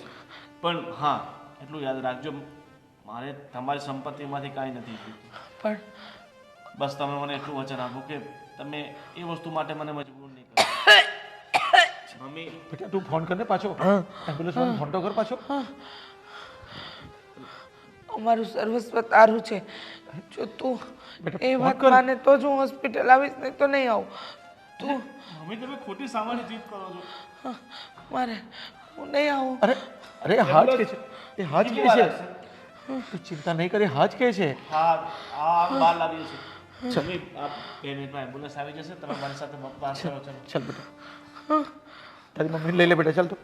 Speaker 3: પણ હા એટલું યાદ રાખજો, મારે તમારી સંપત્તિમાંથી કાંઈ નથી જોઈતું.
Speaker 1: પણ
Speaker 3: બસ તમે મને એટલું વચન આપો કે તમે એ વસ્તુ માટે મને મજબૂર નહીં કરો. મમ્મી
Speaker 2: બેટા તું ફોન કરને પાછો. એમ્બ્યુલન્સમાં ફોન તો કર પાછો.
Speaker 1: અમારું સર્વસ્વ તારું છે. જો તું એ વાત માને તો જ હું હોસ્પિટલ આવીશ, નહીં તો નહીં આવું. તું
Speaker 3: મમ્મી તમે ખોટી સામાન્ય જીત કરો છો.
Speaker 1: મારે હું નહીં આવું.
Speaker 2: અરે હાજ કે છે એ હાજ કે છે. તું ચિંતા નહીં કરી, હાજ કે છે.
Speaker 3: હા આ બાર લાવ્યું છે. મમ્મી આ 2 મિનિટમાં એમ્બ્યુલન્સ આવી જશે, તમે મારી સાથે વાત કરો. ચાલો
Speaker 2: ચાલ બેટા તારી મમ્મીને લઈ લે બેટા ચાલ તું.